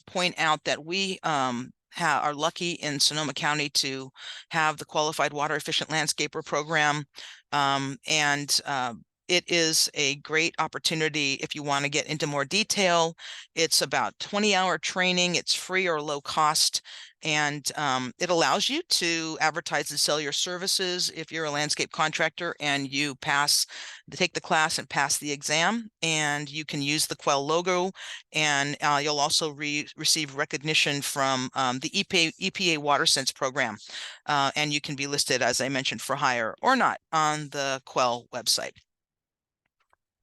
point out that we are lucky in Sonoma County to have the Qualified Water Efficient Landscaper program, and it is a great opportunity if you want to get into more detail. It's about 20-hour training. It's free or low cost. And it allows you to advertise and sell your services if you're a landscape contractor and you take the class and pass the exam, and you can use the Quell logo, and you'll also receive recognition from the EPA WaterSense program, and you can be listed, as I mentioned, for hire or not on the Quell website.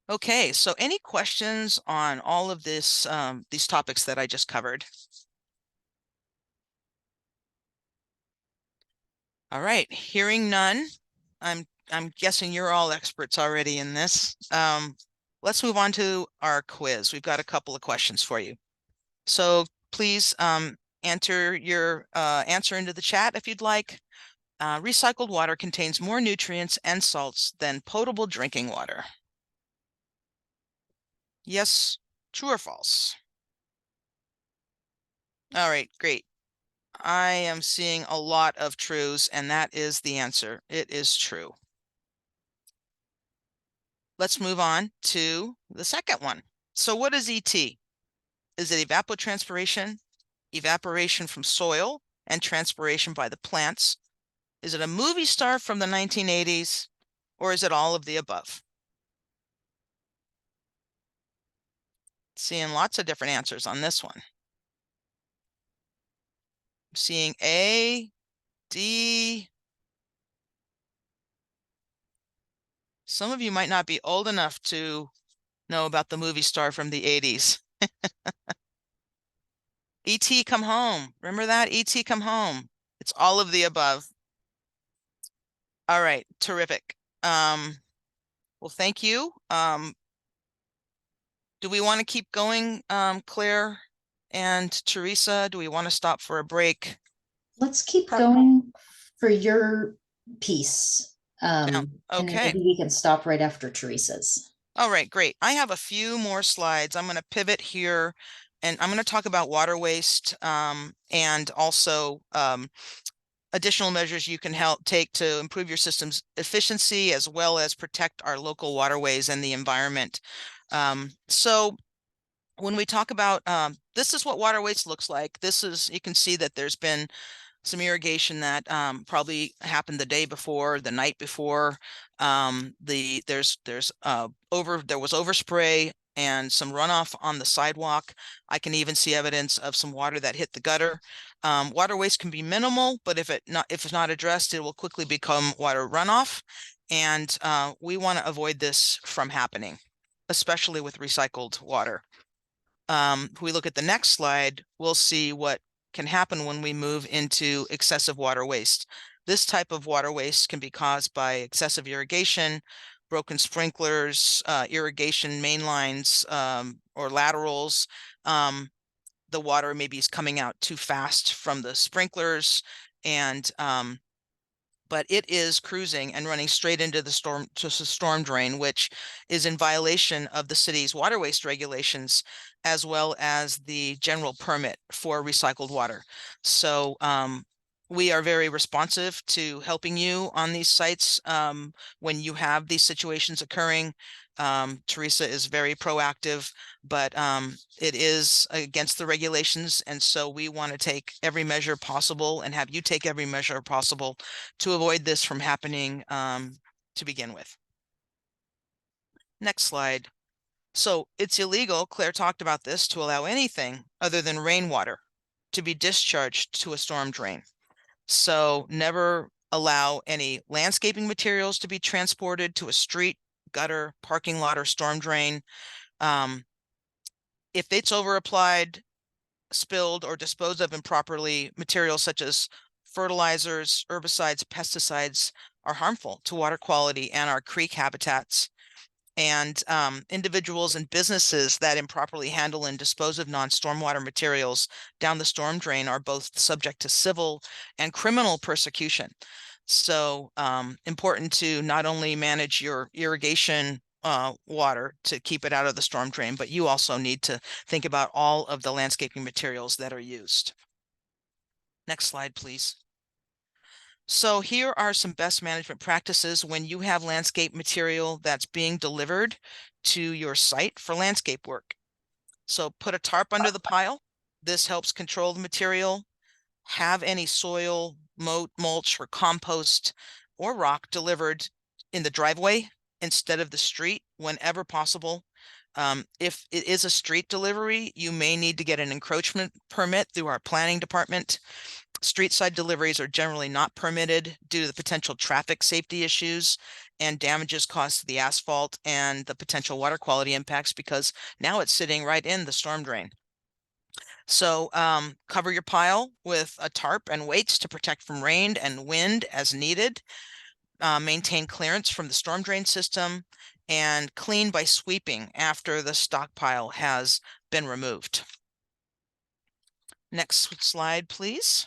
Okay, so any questions on all of this, these topics that I just covered? All right, hearing none, I'm guessing you're all experts already in this. Let's move on to our quiz. We've got a couple of questions for you. So please enter your answer into the chat if you'd like. Recycled water contains more nutrients and salts than potable drinking water. Yes, true or false? All right, great. I am seeing a lot of trues, and that is the answer. It is true. Let's move on to the second one. So what is ET? Is it evapotranspiration, evaporation from soil, and transpiration by the plants? Is it a movie star from the 1980s, or is it all of the above? Seeing lots of different answers on this one. I'm seeing A, D. Some of you might not be old enough to know about the movie star from the 80s. E.T. Come Home. Remember that? E.T. Come Home. It's all of the above. All right, terrific. Well, thank you. Do we want to keep going, Claire and Teresa? Do we want to stop for a break? Let's keep going for your piece. Okay. And then maybe we can stop right after Teresa's. All right, great. I have a few more slides. I'm going to pivot here, and I'm going to talk about water waste, and also additional measures you can take to improve your system's efficiency, as well as protect our local waterways and the environment. So when we talk about this is what water waste looks like. You can see that there's been some irrigation that probably happened the day before, the night before. There was overspray and some runoff on the sidewalk. I can even see evidence of some water that hit the gutter. Water waste can be minimal, but if it's not addressed, it will quickly become water runoff. And we want to avoid this from happening, especially with recycled water. If we look at the next slide, we'll see what can happen when we move into excessive water waste. This type of water waste can be caused by excessive irrigation, broken sprinklers, irrigation main lines, or laterals. The water maybe is coming out too fast from the sprinklers, and but it is cruising and running straight into the storm drain, which is in violation of the city's water waste regulations, as well as the general permit for recycled water. So we are very responsive to helping you on these sites when you have these situations occurring. Teresa is very proactive, but it is against the regulations, and so we want to take every measure possible and have you take every measure possible to avoid this from happening to begin with. Next slide. So it's illegal, Claire talked about this, to allow anything other than rainwater to be discharged to a storm drain. So never allow any landscaping materials to be transported to a street, gutter, parking lot, or storm drain. If it's over applied, spilled, or disposed of improperly, materials such as fertilizers, herbicides, pesticides are harmful to water quality and our creek habitats. And individuals and businesses that improperly handle and dispose of non-stormwater materials down the storm drain are both subject to civil and criminal persecution. So important to not only manage your irrigation water to keep it out of the storm drain, but you also need to think about all of the landscaping materials that are used. Next slide, please. So here are some best management practices when you have landscape material that's being delivered to your site for landscape work. So put a tarp under the pile. This helps control the material. Have any soil, mulch, or compost or rock delivered in the driveway instead of the street whenever possible. If it is a street delivery, you may need to get an encroachment permit through our planning department. Street side deliveries are generally not permitted due to the potential traffic safety issues and damages caused to the asphalt and the potential water quality impacts, because now it's sitting right in the storm drain. So cover your pile with a tarp and weights to protect from rain and wind as needed. Maintain clearance from the storm drain system and clean by sweeping after the stockpile has been removed. Next slide, please.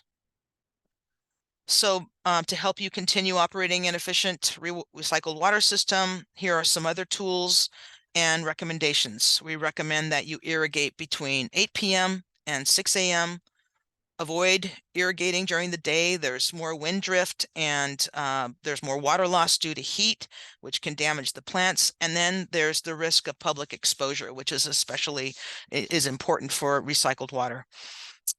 So to help you continue operating an efficient recycled water system, here are some other tools and recommendations. We recommend that you irrigate between 8 p.m. and 6 a.m. Avoid irrigating during the day. There's more wind drift and there's more water loss due to heat, which can damage the plants. And then there's the risk of public exposure, which is important for recycled water.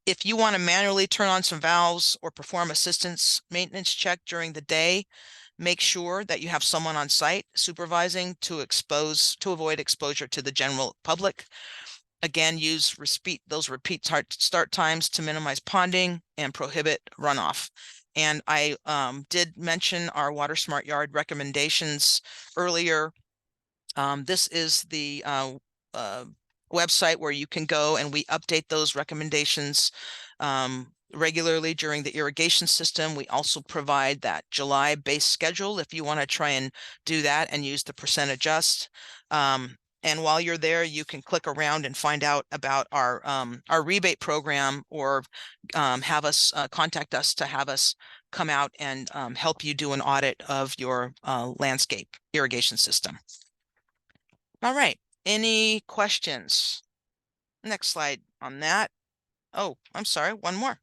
If you want to manually turn on some valves or perform assistance maintenance check during the day, make sure that you have someone on site supervising to avoid exposure to the general public. Again, use those repeat start times to minimize ponding and prohibit runoff. And I did mention our Water Smart Yard recommendations earlier. This is the website where you can go and we update those recommendations regularly during the irrigation system. We also provide that July base schedule if you want to try and do that and use the percent adjust. And while you're there, you can click around and find out about our rebate program, or have us contact us to have us come out and help you do an audit of your landscape irrigation system. All right, any questions? Next slide on that. Oh, I'm sorry, one more.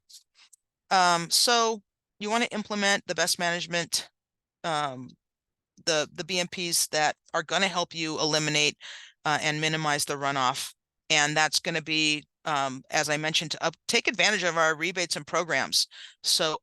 So you want to implement the best management, the BMPs that are going to help you eliminate and minimize the runoff. And that's going to be, as I mentioned, to take advantage of our rebates and programs. So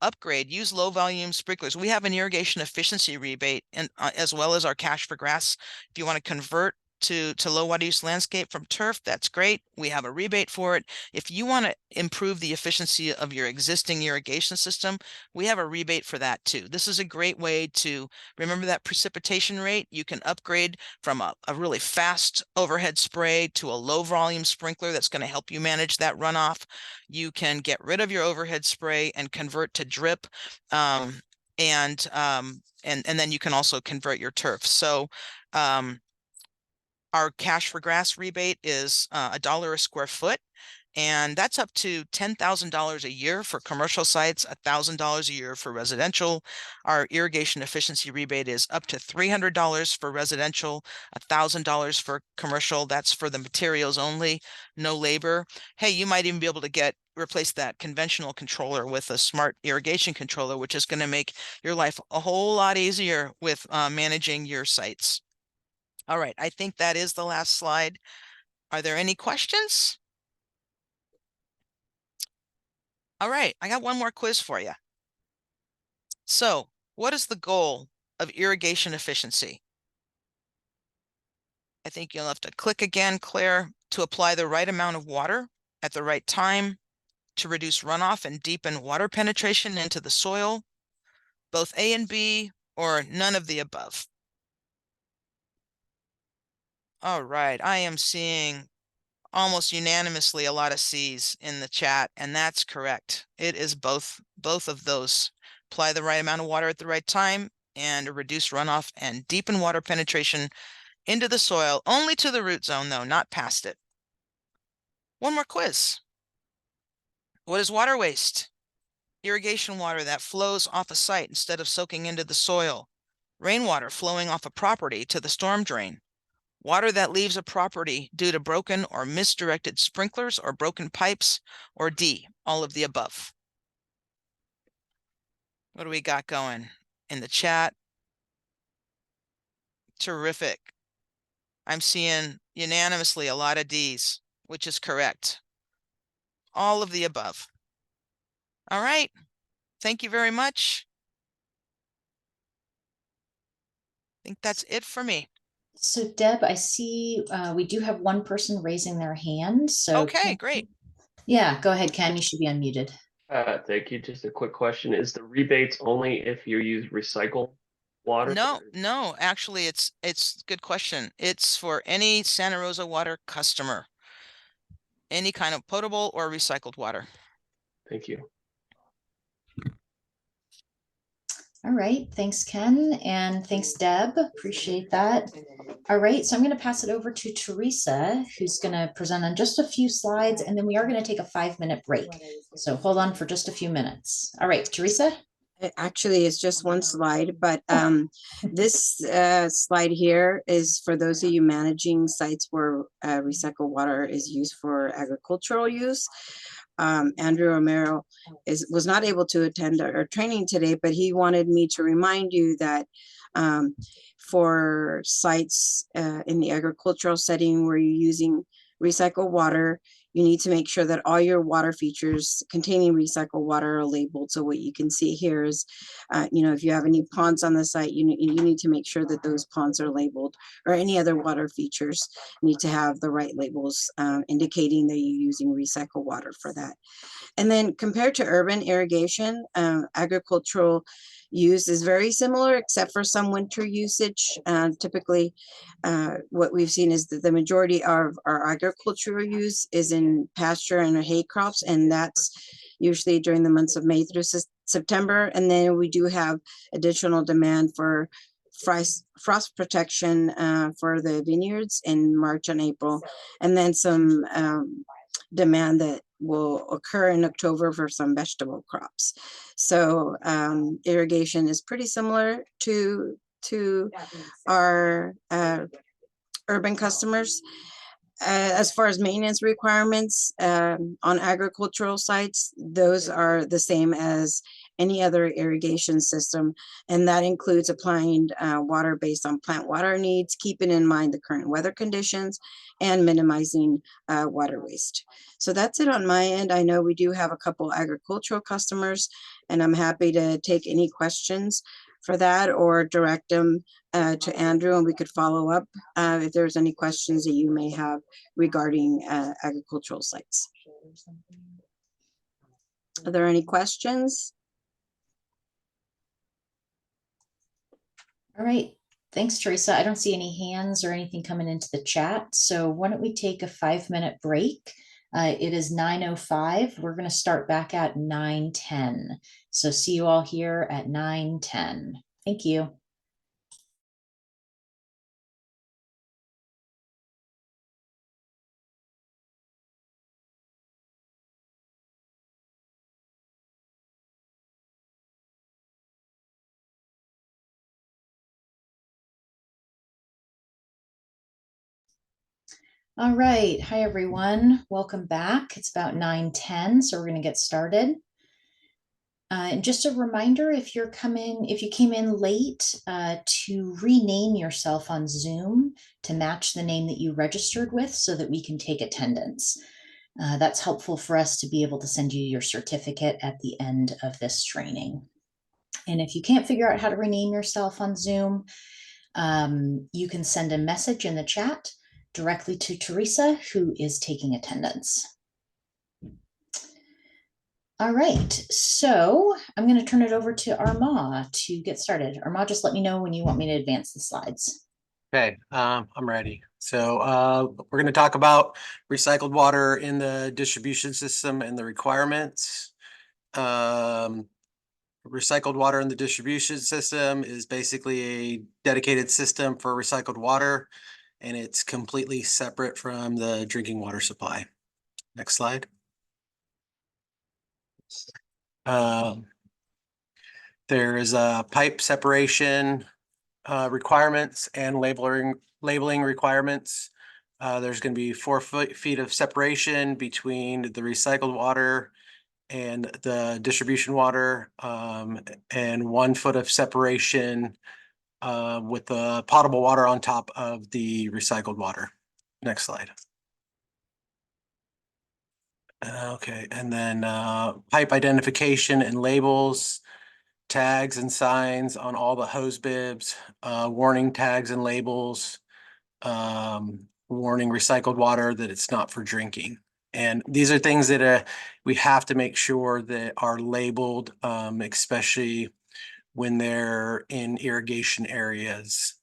use low volume sprinklers. We have an irrigation efficiency rebate, and as well as our cash for grass. If you want to convert to low water use landscape from turf, that's great. We have a rebate for it. If you want to improve the efficiency of your existing irrigation system, we have a rebate for that too. This is a great way to remember that precipitation rate. You can upgrade from a really fast overhead spray to a low volume sprinkler that's going to help you manage that runoff. You can get rid of your overhead spray and convert to drip. And then you can also convert your turf. So our cash for grass rebate is $1 a square foot, and that's up to $10,000 a year for commercial sites, $1,000 a year for residential. Our irrigation efficiency rebate is up to $300 for residential, $1,000 for commercial. That's for the materials only, no labor. Hey, you might even be able to replace that conventional controller with a smart irrigation controller, which is going to make your life a whole lot easier with managing your sites. All right, I think that is the last slide. Are there any questions? All right, I got one more quiz for you. So, what is the goal of irrigation efficiency? I think you'll have to click again, Claire, to apply the right amount of water at the right time, to reduce runoff and deepen water penetration into the soil, both A and B, or none of the above. All right, I am seeing almost unanimously a lot of C's in the chat, and that's correct. It is both of those. Apply the right amount of water at the right time and reduce runoff and deepen water penetration into the soil, only to the root zone though, not past it. One more quiz. What is water waste? irrigation water that flows off a site instead of soaking into the soil, rainwater flowing off a property to the storm drain, water that leaves a property due to broken or misdirected sprinklers or broken pipes, or D, all of the above. What do we got going in the chat? Terrific. I'm seeing unanimously a lot of D's, which is correct. All of the above. All right. Thank you very much. I think that's it for me. So Deb, I see we do have one person raising their hand. So Okay, great. Yeah, go ahead, Ken. You should be unmuted. Thank you. Just a quick question. Is the rebates only if you use recycled water? No, actually it's a good question. It's for any Santa Rosa water customer. Any kind of potable or recycled water. Thank you. All right, thanks, Ken, and thanks, Deb. Appreciate that. All right, so I'm going to pass it over to Teresa, who's going to present on just a few slides, and then we are going to take a 5-minute break. So hold on for just a few minutes. All right, Teresa. Actually, it's just one slide, but this slide here is for those of you managing sites where recycled water is used for agricultural use. Andrew Romero was not able to attend our training today, but he wanted me to remind you that for sites in the agricultural setting where you're using recycled water, you need to make sure that all your water features containing recycled water are labeled. So what you can see here is, if you have any ponds on the site, you need to make sure that those ponds are labeled, or any other water features need to have the right labels indicating that you're using recycled water for that. And then compared to urban irrigation, agricultural use is very similar, except for some winter usage. Typically, what we've seen is that the majority of our agricultural use is in pasture and hay crops, and that's usually during the months of May through September. And then we do have additional demand for frost protection for the vineyards in March and April, and then some demand that will occur in October for some vegetable crops. So irrigation is pretty similar to our urban customers. As far as maintenance requirements on agricultural sites, those are the same as any other irrigation system, and that includes applying water based on plant water needs, keeping in mind the current weather conditions, and minimizing water waste. So that's it on my end. I know we do have a couple agricultural customers, and I'm happy to take any questions for that or direct them to Andrew, and we could follow up if there's any questions that you may have regarding agricultural sites. Are there any questions? All right, thanks, Teresa. I don't see any hands or anything coming into the chat. So why don't we take a 5-minute break? It is 9:05. We're going to start back at 9:10. So see you all here at 9:10. Thank you. All right. Hi, everyone. Welcome back. It's about 9:10, so we're going to get started. And just a reminder, if you came in late, to rename yourself on Zoom to match the name that you registered with so that we can take attendance. That's helpful for us to be able to send you your certificate at the end of this training. And if you can't figure out how to rename yourself on Zoom, you can send a message in the chat directly to Teresa, who is taking attendance. All right, so I'm going to turn it over to Armand to get started. Armand, just let me know when you want me to advance the slides. Okay, I'm ready. So we're going to talk about recycled water in the distribution system and the requirements. Recycled water in the distribution system is basically a dedicated system for recycled water, and it's completely separate from the drinking water supply. Next slide. There is a pipe separation requirements and labeling requirements. There's going to be 4 feet of separation between the recycled water and the distribution water, and 1 foot of separation with the potable water on top of the recycled water. Next slide. Okay, and then pipe identification and labels, tags and signs on all the hose bibs, warning tags and labels, warning recycled water that it's not for drinking. And these are things that we have to make sure that are labeled, especially when they're in irrigation areas.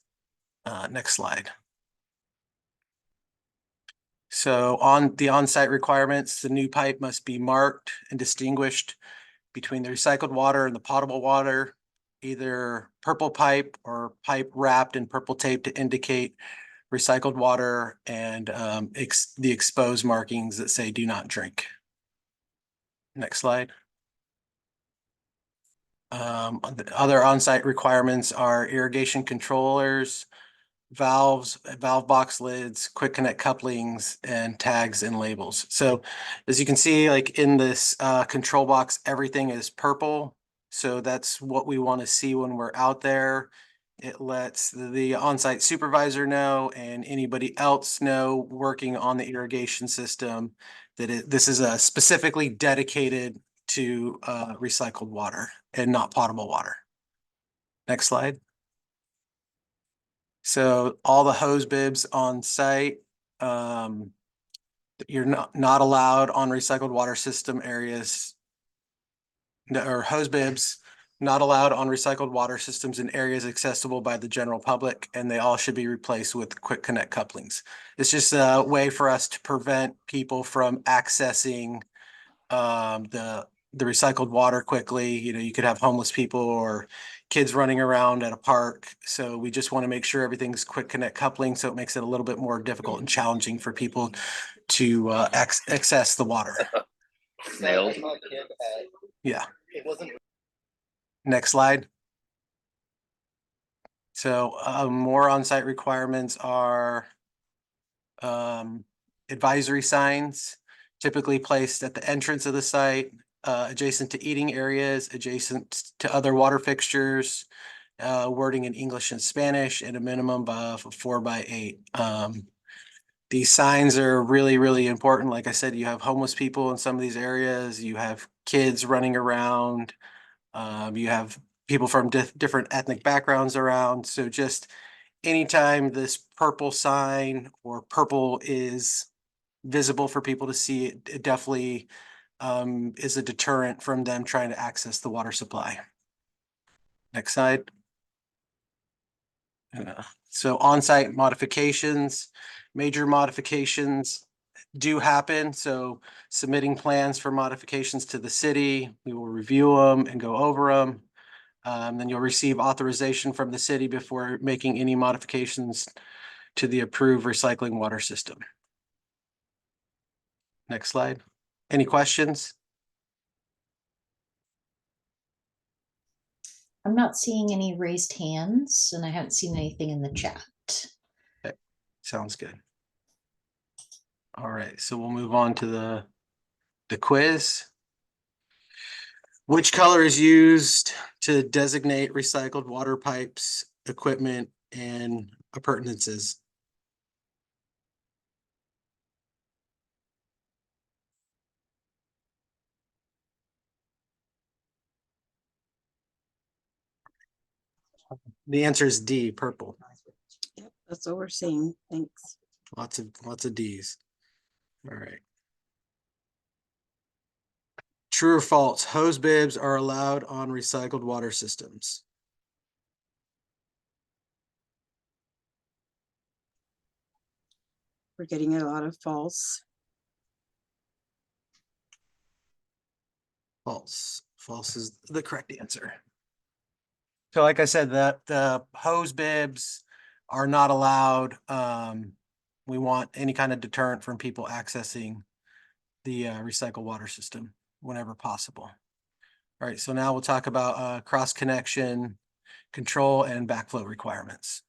Next slide. So on the on-site requirements, the new pipe must be marked and distinguished between the recycled water and the potable water, either purple pipe or pipe wrapped in purple tape to indicate recycled water, and the exposed markings that say do not drink. Next slide. The other on-site requirements are irrigation controllers, valves, valve box lids, quick connect couplings, and tags and labels. So as you can see, like in this control box, everything is purple. So that's what we want to see when we're out there. It lets the on-site supervisor know and anybody else know working on the irrigation system that this is specifically dedicated to recycled water and not potable water. Next slide. So all the hose bibs on site, you're not allowed on recycled water system areas, or hose bibs not allowed on recycled water systems in areas accessible by the general public, and they all should be replaced with quick connect couplings. It's just a way for us to prevent people from accessing the recycled water quickly. You know, you could have homeless people or kids running around at a park. So we just want to make sure everything's quick connect coupling, so it makes it a little bit more difficult and challenging for people to access the water. Nailed. Yeah. Next slide. So more on-site requirements are advisory signs, typically placed at the entrance of the site, adjacent to eating areas, adjacent to other water fixtures, wording in English and Spanish, and a minimum of 4x8. These signs are really, really important. Like I said, you have homeless people in some of these areas, you have kids running around, you have people from different ethnic backgrounds around. So just anytime this purple sign or purple is visible for people to see, it definitely is a deterrent from them trying to access the water supply. Next slide. So on-site modifications, major modifications do happen. So submitting plans for modifications to the city, we will review them and go over them. Then you'll receive authorization from the city before making any modifications to the approved recycling water system. Next slide. Any questions? I'm not seeing any raised hands, and I haven't seen anything in the chat. Okay. Sounds good. All right, so we'll move on to the quiz. Which color is used to designate recycled water pipes, equipment, and appurtenances? The answer is D, purple. Yep, that's what we're seeing. Thanks. Lots of D's. All right. True or false? Hose bibs are allowed on recycled water systems. We're getting a lot of false. False. False is the correct answer. So like I said, the hose bibs are not allowed. We want any kind of deterrent from people accessing the recycled water system whenever possible. All right, so now we'll talk about cross connection control and backflow requirements.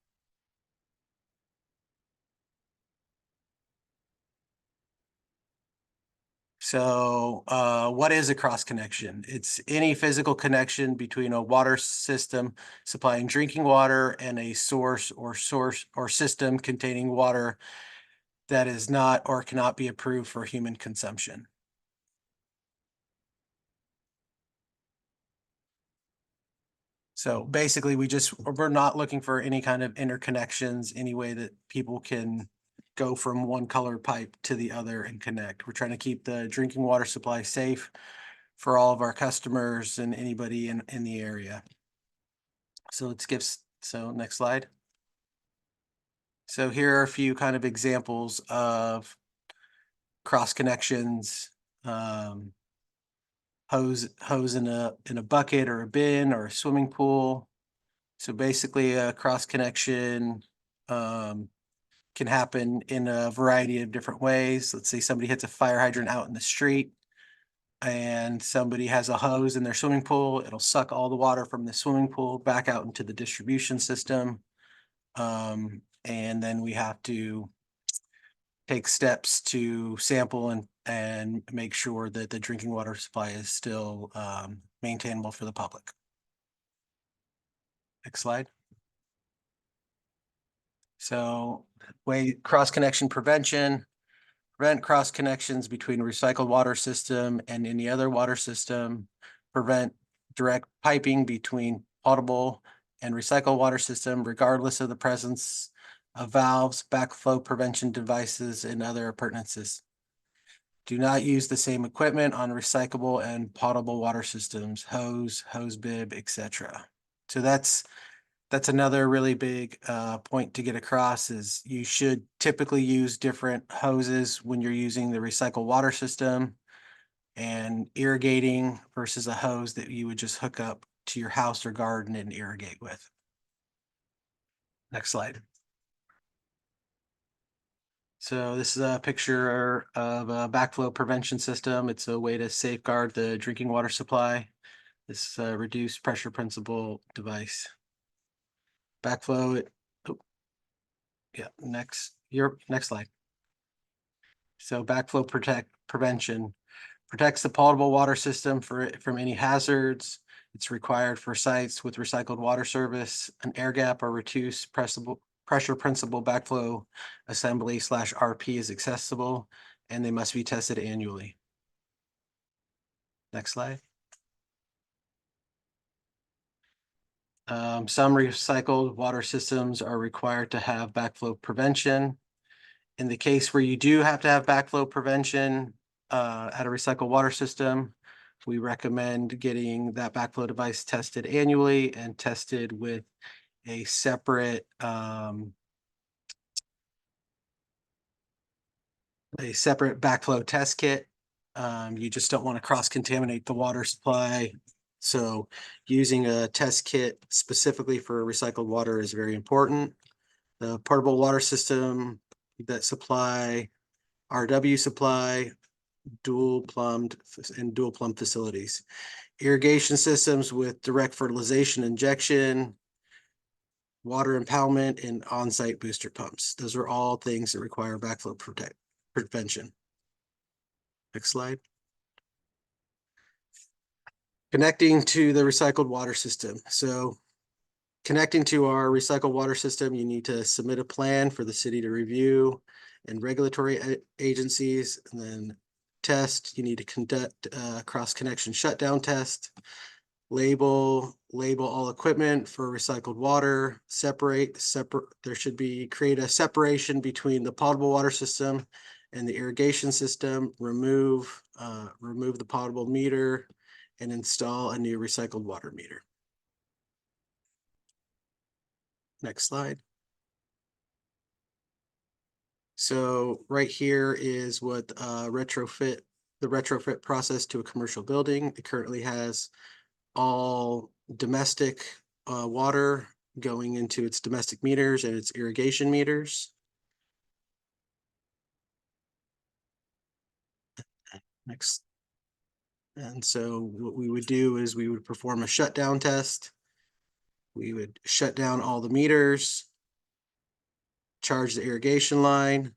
So what is a cross connection? It's any physical connection between a water system supplying drinking water and a source or system containing water that is not or cannot be approved for human consumption. So basically we're not looking for any kind of interconnections, any way that people can go from one colored pipe to the other and connect. We're trying to keep the drinking water supply safe for all of our customers and anybody in the area. So let's give, so next slide. So here are a few kind of examples of cross connections. Hose in a bucket or a bin or a swimming pool. So basically a cross connection can happen in a variety of different ways. Let's say somebody hits a fire hydrant out in the street and somebody has a hose in their swimming pool. It'll suck all the water from the swimming pool back out into the distribution system. And then we have to take steps to sample and make sure that the drinking water supply is still maintainable for the public. Next slide. So cross connection prevention, prevent cross connections between recycled water system and any other water system, prevent direct piping between potable and recycled water system, regardless of the presence of valves, backflow prevention devices, and other appurtenances. Do not use the same equipment on recyclable and potable water systems, hose bib, etc. So that's another really big point to get across is you should typically use different hoses when you're using the recycled water system and irrigating versus a hose that you would just hook up to your house or garden and irrigate with. Next slide. So this is a picture of a backflow prevention system. It's a way to safeguard the drinking water supply. This reduced pressure principle device. Backflow, yeah, next slide. So backflow prevention protects the potable water system from any hazards. It's required for sites with recycled water service, an air gap or reduced pressure principle backflow assembly /RP is accessible, and they must be tested annually. Next slide. Some recycled water systems are required to have backflow prevention. In the case where you do have to have backflow prevention at a recycled water system, we recommend getting that backflow device tested annually and tested with a separate backflow test kit. You just don't want to cross-contaminate the water supply. So using a test kit specifically for recycled water is very important. The portable water system that supply RW supply, dual plumb facilities. Irrigation systems with direct fertilization injection, water impoundment, and on-site booster pumps. Those are all things that require backflow prevention. Next slide. Connecting to the recycled water system. So connecting to our recycled water system, you need to submit a plan for the city to review and regulatory agencies, and then test. You need to conduct a cross-connection shutdown test, label all equipment for recycled water, there should be create a separation between the potable water system and the irrigation system, remove the potable meter, and install a new recycled water meter. Next slide. So right here is what the retrofit process to a commercial building. It currently has all domestic water going into its domestic meters and its irrigation meters. Next. And so what we would do is we would perform a shutdown test. We would shut down all the meters, charge the irrigation line,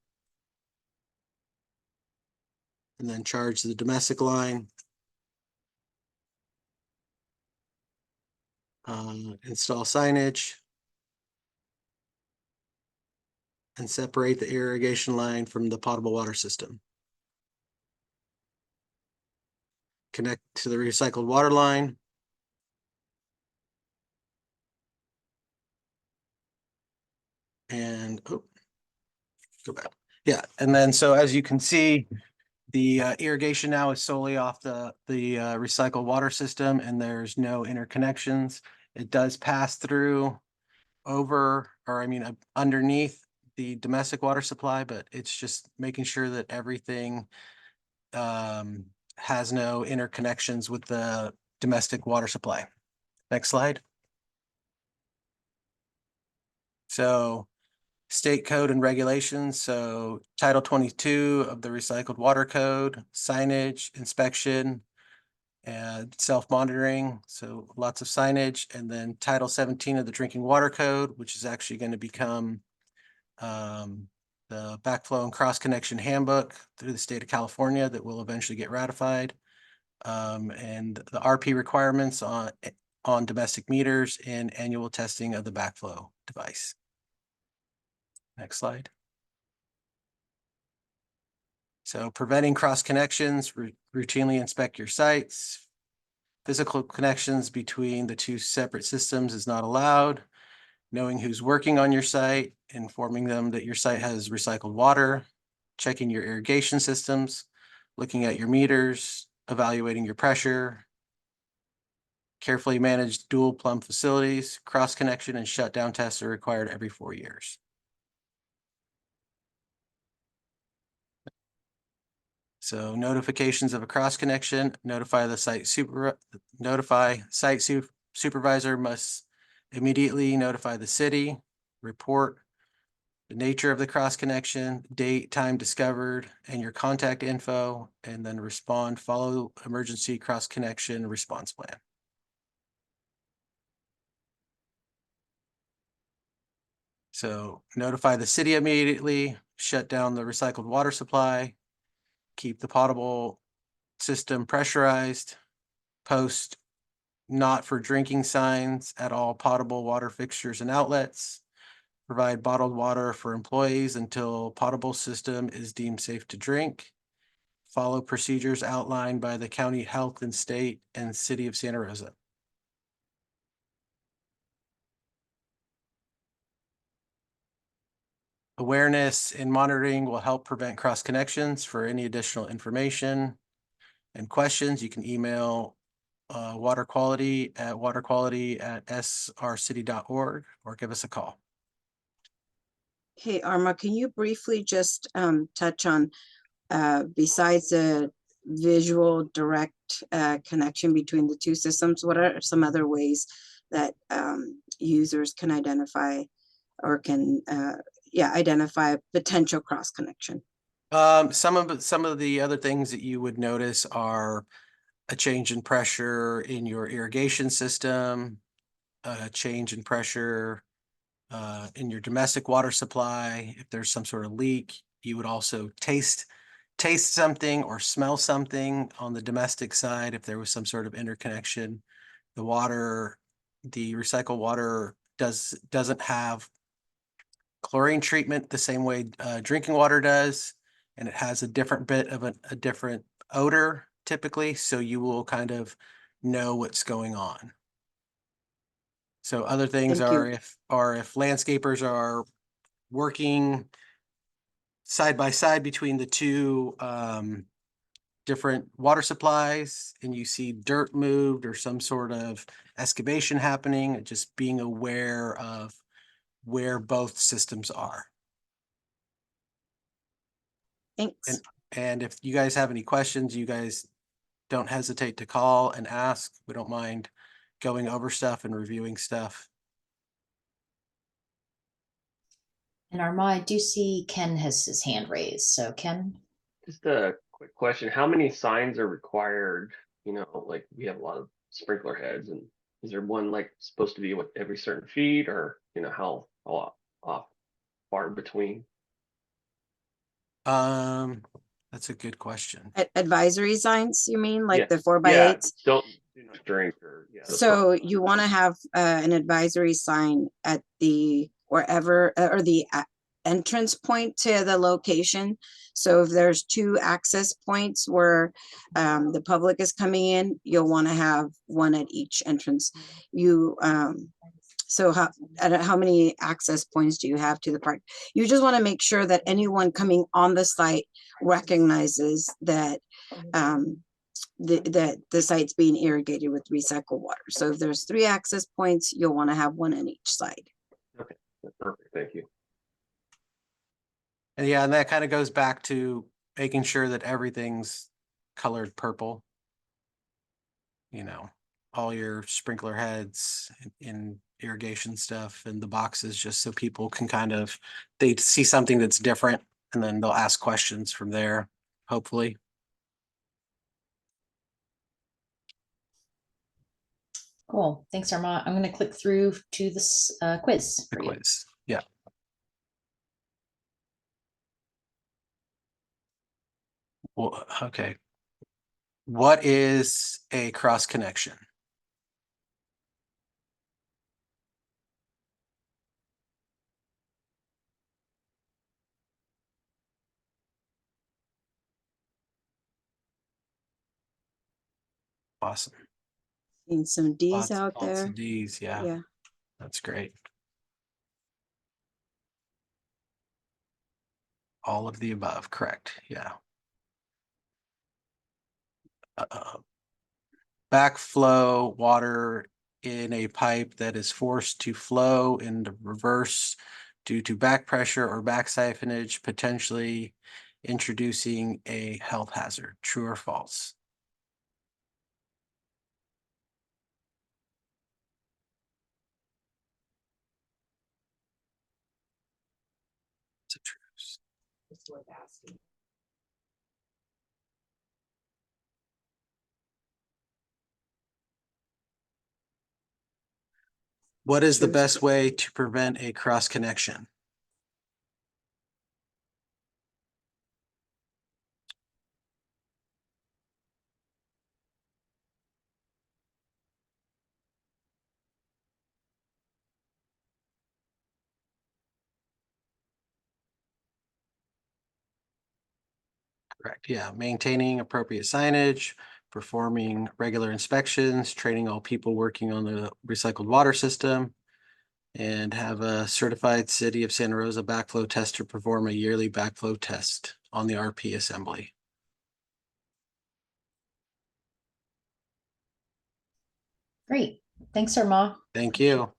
and then charge the domestic line. Install signage, and separate the irrigation line from the potable water system. Connect to the recycled water line. And go back. Yeah, and then so as you can see, the irrigation now is solely off the recycled water system, and there's no interconnections. It does pass through over, or I mean, underneath the domestic water supply, but it's just making sure that everything has no interconnections with the domestic water supply. Next slide. So state code and regulations. So Title 22 of the Recycled Water Code, signage, inspection, and self-monitoring. So lots of signage. And then Title 17 of the Drinking Water Code, which is actually going to become the backflow and cross connection handbook through the state of California that will eventually get ratified. And the RP requirements on domestic meters and annual testing of the backflow device. Next slide. So preventing cross connections, routinely inspect your sites. Physical connections between the two separate systems is not allowed. Knowing who's working on your site, informing them that your site has recycled water, checking your irrigation systems, looking at your meters, evaluating your pressure, carefully manage dual plumb facilities, cross connection and shutdown tests are required every 4 years. So notifications of a cross connection, notify site supervisor must immediately notify the city, report the nature of the cross connection, date, time discovered, and your contact info, and then respond, follow emergency cross connection response plan. So notify the city immediately, shut down the recycled water supply, keep the potable system pressurized, post not for drinking signs at all potable water fixtures and outlets, provide bottled water for employees until potable system is deemed safe to drink, follow procedures outlined by the county health and state and city of Santa Rosa. Awareness and monitoring will help prevent cross connections. For any additional information and questions, you can email water quality at srcity.org or give us a call. Hey, Arma, can you briefly just touch on, besides the visual direct connection between the two systems, what are some other ways that users can identify or can identify potential cross connection? Some of the other things that you would notice are a change in pressure in your irrigation system, a change in pressure in your domestic water supply. If there's some sort of leak, you would also taste something or smell something on the domestic side if there was some sort of interconnection. The recycled water doesn't have chlorine treatment the same way drinking water does, and it has a different bit of a different odor typically, so you will kind of know what's going on. So other things Thank are you. if landscapers are working side by side between the two different water supplies and you see dirt moved or some sort of excavation happening, just being aware of where both systems are. Thanks. And if you guys have any questions, you guys don't hesitate to call and ask. We don't mind going over stuff and reviewing stuff. And Arma, I do see Ken has his hand raised. So Ken? Just a quick question. How many signs are required you know, like we have a lot of sprinkler heads, and is there one like supposed to be with every certain feet, or you know how far between? That's a good question. Advisory signs, you mean, like Yeah, the 4x8s? yeah, don't do not drink, or yeah. those So kinds of you want to have an advisory sign at the wherever or the entrance point to the location. So if there's two access points where the public is coming in, you'll want to have one at each entrance. You so how many access points do you have to the park? You just want to make sure that anyone coming on the site recognizes that that the site's being irrigated with recycled water. So if there's 3 access points, you'll want to have one on each side. Okay, perfect. Thank you. And yeah, and that kind of goes back to making sure that everything's colored purple. You know, all your sprinkler heads in irrigation stuff and the boxes, just so people can kind of, they see something that's different and then they'll ask questions from there, hopefully. Cool. Thanks, Arma. I'm going to click through to this quiz The for you. quiz. Yeah. Well, okay. What is a cross connection? Awesome. Seeing some D's Lots out of there. D's, yeah. Yeah. That's great. All of the above, correct. Yeah. Backflow water in a pipe that is forced to flow in the reverse due to back pressure or back siphonage, potentially introducing a health hazard. True or false? It's a truth. What is the best way to prevent a cross connection? Correct. Yeah. Maintaining appropriate signage, performing regular inspections, training all people working on the recycled water system, and have a certified City of Santa Rosa backflow tester perform a yearly backflow test on the RP assembly. Great. Thanks, Arma. Thank you.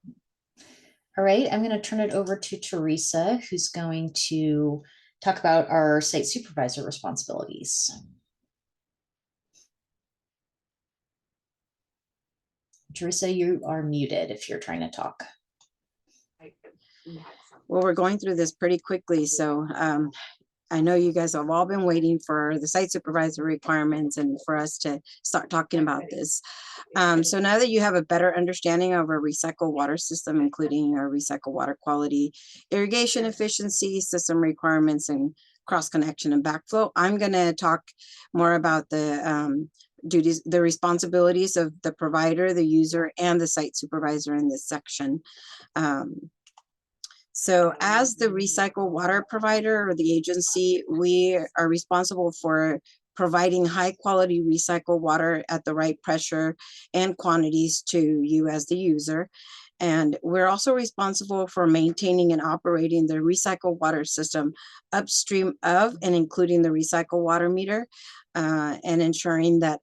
All right, I'm going to turn it over to Teresa, who's going to talk about our site supervisor responsibilities. Teresa, you are muted if you're trying to talk. Well, we're going through this pretty quickly, so I know you guys have all been waiting for the site supervisor requirements and for us to start talking about this. So now that you have a better understanding of our recycled water system, including our recycled water quality, irrigation efficiency, system requirements, and cross connection and backflow, I'm going to talk more about the duties, the responsibilities of the provider, the user, and the site supervisor in this section. So as the recycled water provider or the agency, we are responsible for providing high quality recycled water at the right pressure and quantities to you as the user. And we're also responsible for maintaining and operating the recycled water system upstream of and including the recycled water meter and ensuring that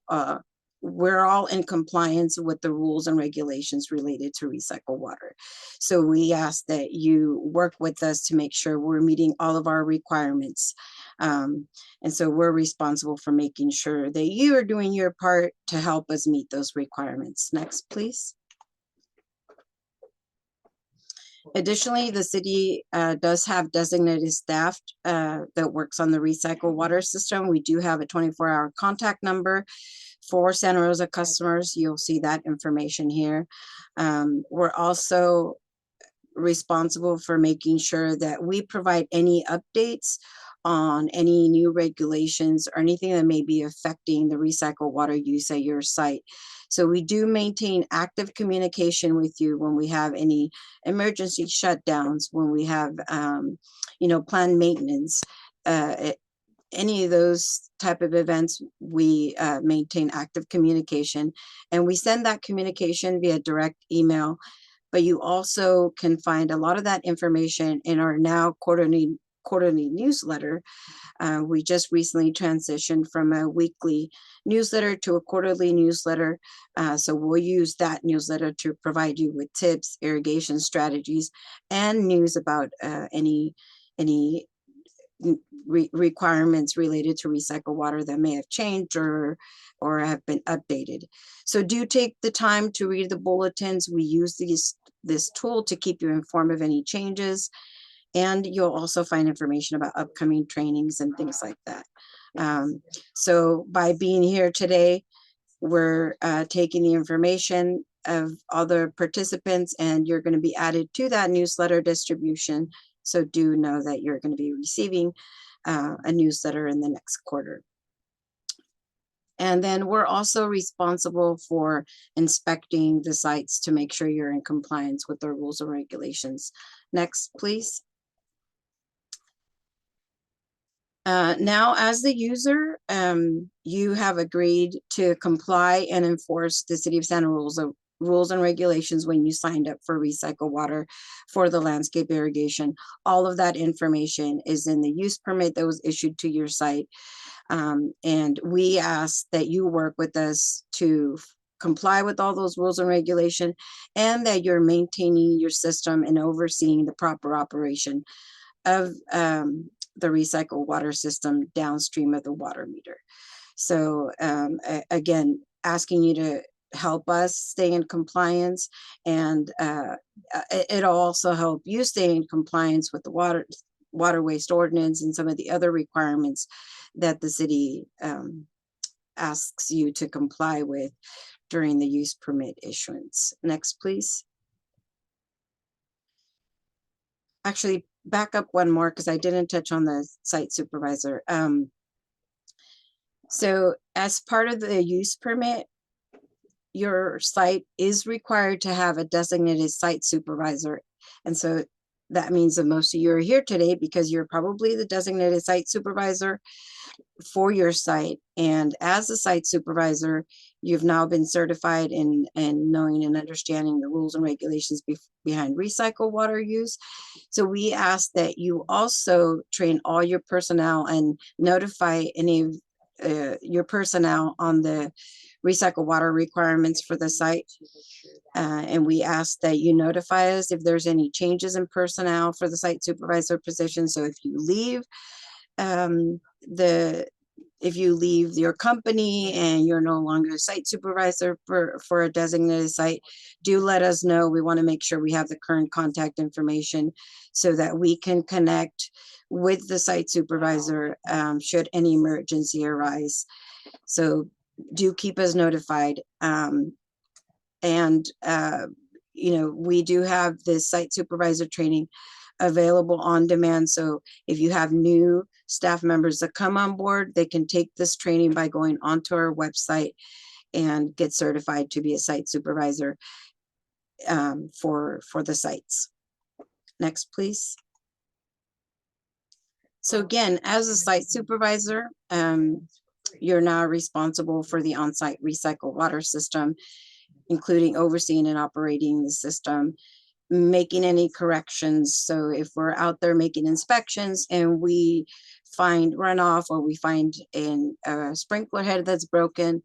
we're all in compliance with the rules and regulations related to recycled water. So we ask that you work with us to make sure we're meeting all of our requirements. And so we're responsible for making sure that you are doing your part to help us meet those requirements. Next, please. Additionally, the city does have designated staff that works on the recycled water system. We do have a 24-hour contact number for Santa Rosa customers. You'll see that information here. We're also responsible for making sure that we provide any updates on any new regulations or anything that may be affecting the recycled water use at your site. So we do maintain active communication with you when we have any emergency shutdowns, when we have, planned maintenance, any of those type of events, we maintain active communication, and we send that communication via direct email. But you also can find a lot of that information in our now quarterly newsletter. We just recently transitioned from a weekly newsletter to a quarterly newsletter. So we'll use that newsletter to provide you with tips, irrigation strategies, and news about any requirements related to recycled water that may have changed or have been updated. So do take the time to read the bulletins. We use this tool to keep you informed of any changes, and you'll also find information about upcoming trainings and things like that. So by being here today, we're taking the information of other participants, and you're going to be added to that newsletter distribution. So do know that you're going to be receiving a newsletter in the next quarter. And then we're also responsible for inspecting the sites to make sure you're in compliance with the rules and regulations. Next, please. Now, as the user, you have agreed to comply and enforce the City of Santa Rosa rules and regulations when you signed up for recycled water for the landscape irrigation. All of that information is in the use permit that was issued to your site. And we ask that you work with us to comply with all those rules and regulation, and that you're maintaining your system and overseeing the proper operation of the recycled water system downstream of the water meter. So again, asking you to help us stay in compliance, and it'll also help you stay in compliance with the water waste ordinance and some of the other requirements that the city asks you to comply with during the use permit issuance. Next, please. Actually, back up one more, because I didn't touch on the site supervisor. So as part of the use permit, your site is required to have a designated site supervisor. And so that means that most of you are here today because you're probably the designated site supervisor for your site. And as a site supervisor, you've now been certified in knowing and understanding the rules and regulations behind recycled water use. So we ask that you also train all your personnel and notify any of your personnel on the recycled water requirements for the site. And we ask that you notify us if there's any changes in personnel for the site supervisor position. So if you leave if you leave your company and you're no longer a site supervisor for a designated site, do let us know. We want to make sure we have the current contact information so that we can connect with the site supervisor should any emergency arise. So do keep us notified. We do have this site supervisor training available on demand. So if you have new staff members that come on board, they can take this training by going onto our website and get certified to be a site supervisor for the sites. Next, please. So again, as a site supervisor, you're now responsible for the on-site recycled water system, including overseeing and operating the system, making any corrections. So if we're out there making inspections and we find runoff, or we find a sprinkler head that's broken,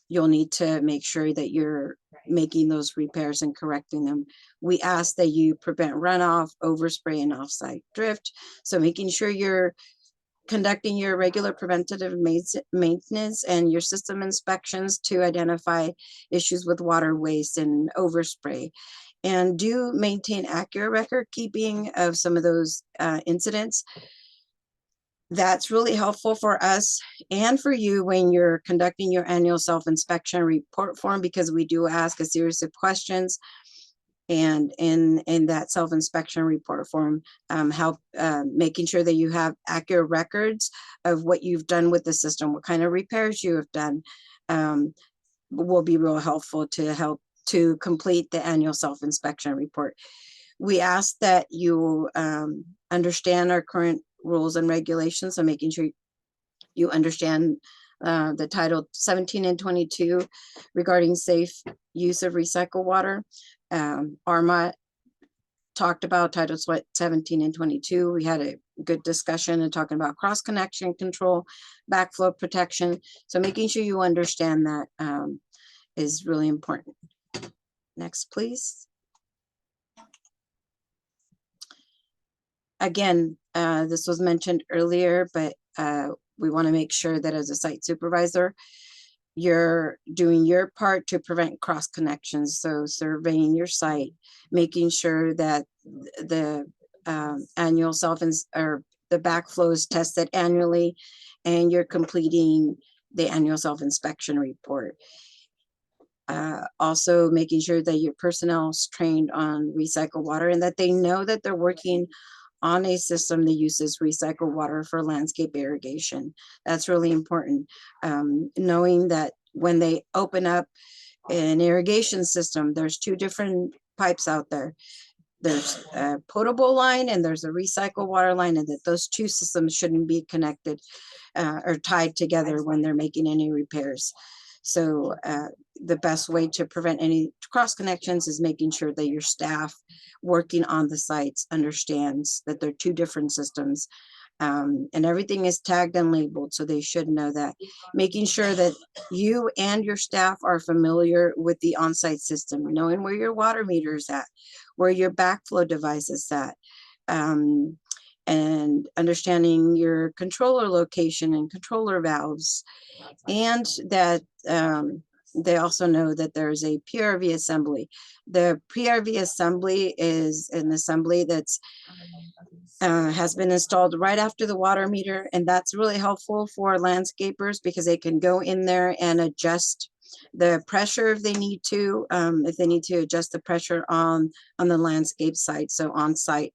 you'll need to make sure that you're making those repairs and correcting them. We ask that you prevent runoff, overspray, and offsite drift. So making sure you're conducting your regular preventative maintenance and your system inspections to identify issues with water waste and overspray. and do maintain accurate record keeping of some of those incidents. That's really helpful for us and for you when you're conducting your annual self-inspection report form, because we do ask a series of questions. And in that self-inspection report form, help making sure that you have accurate records of what you've done with the system, what kind of repairs you have done, will be real helpful to help to complete the annual self-inspection report. We ask that you understand our current rules and regulations, and making sure you understand the Title 17 and 22 regarding safe use of recycled water. ARMA talked about Title 17 and 22. We had a good discussion and talking about cross connection control, backflow protection. So making sure you understand that is really important. Next, please. Again, this was mentioned earlier, but we want to make sure that as a site supervisor, you're doing your part to prevent cross connections. So surveying your site, making sure that the annual or the backflow is tested annually, and you're completing the annual self-inspection report. Also making sure that your personnel is trained on recycled water, and that they know that they're working on a system that uses recycled water for landscape irrigation. That's really important. Knowing that when they open up an irrigation system, there's two different pipes out there. There's a potable line and there's a recycled water line, and that those two systems shouldn't be connected or tied together when they're making any repairs. So the best way to prevent any cross connections is making sure that your staff working on the sites understands that they're two different systems, and everything is tagged and labeled, so they should know that. Making sure that you and your staff are familiar with the on-site system, knowing where your water meter is at, where your backflow device is at, and understanding your controller location and controller valves, and that they also know that there's a PRV assembly. The PRV assembly is an assembly that's has been installed right after the water meter, and that's really helpful for landscapers because they can go in there and adjust the pressure if they need to adjust the pressure on the landscape site, so on site.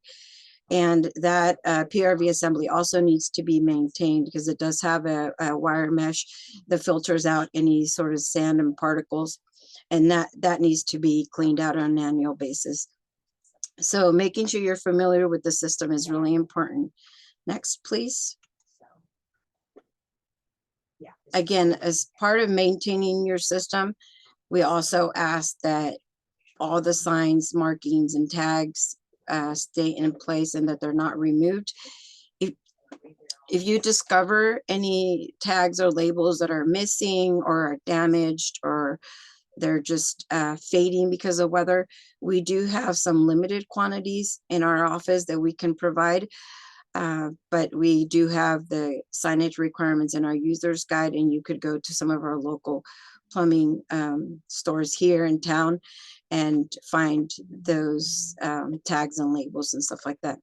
And that PRV assembly also needs to be maintained because it does have a wire mesh that filters out any sort of sand and particles, and that needs to be cleaned out on an annual basis. So making sure you're familiar with the system is really important. Next, please. Again, as part of maintaining your system, we also ask that all the signs, markings, and tags stay in place and that they're not removed. If you discover any tags or labels that are missing or are damaged, or they're just fading because of weather, we do have some limited quantities in our office that we can provide, but we do have the signage requirements in our user's guide, and you could go to some of our local plumbing stores here in town and find those tags and labels and stuff like that.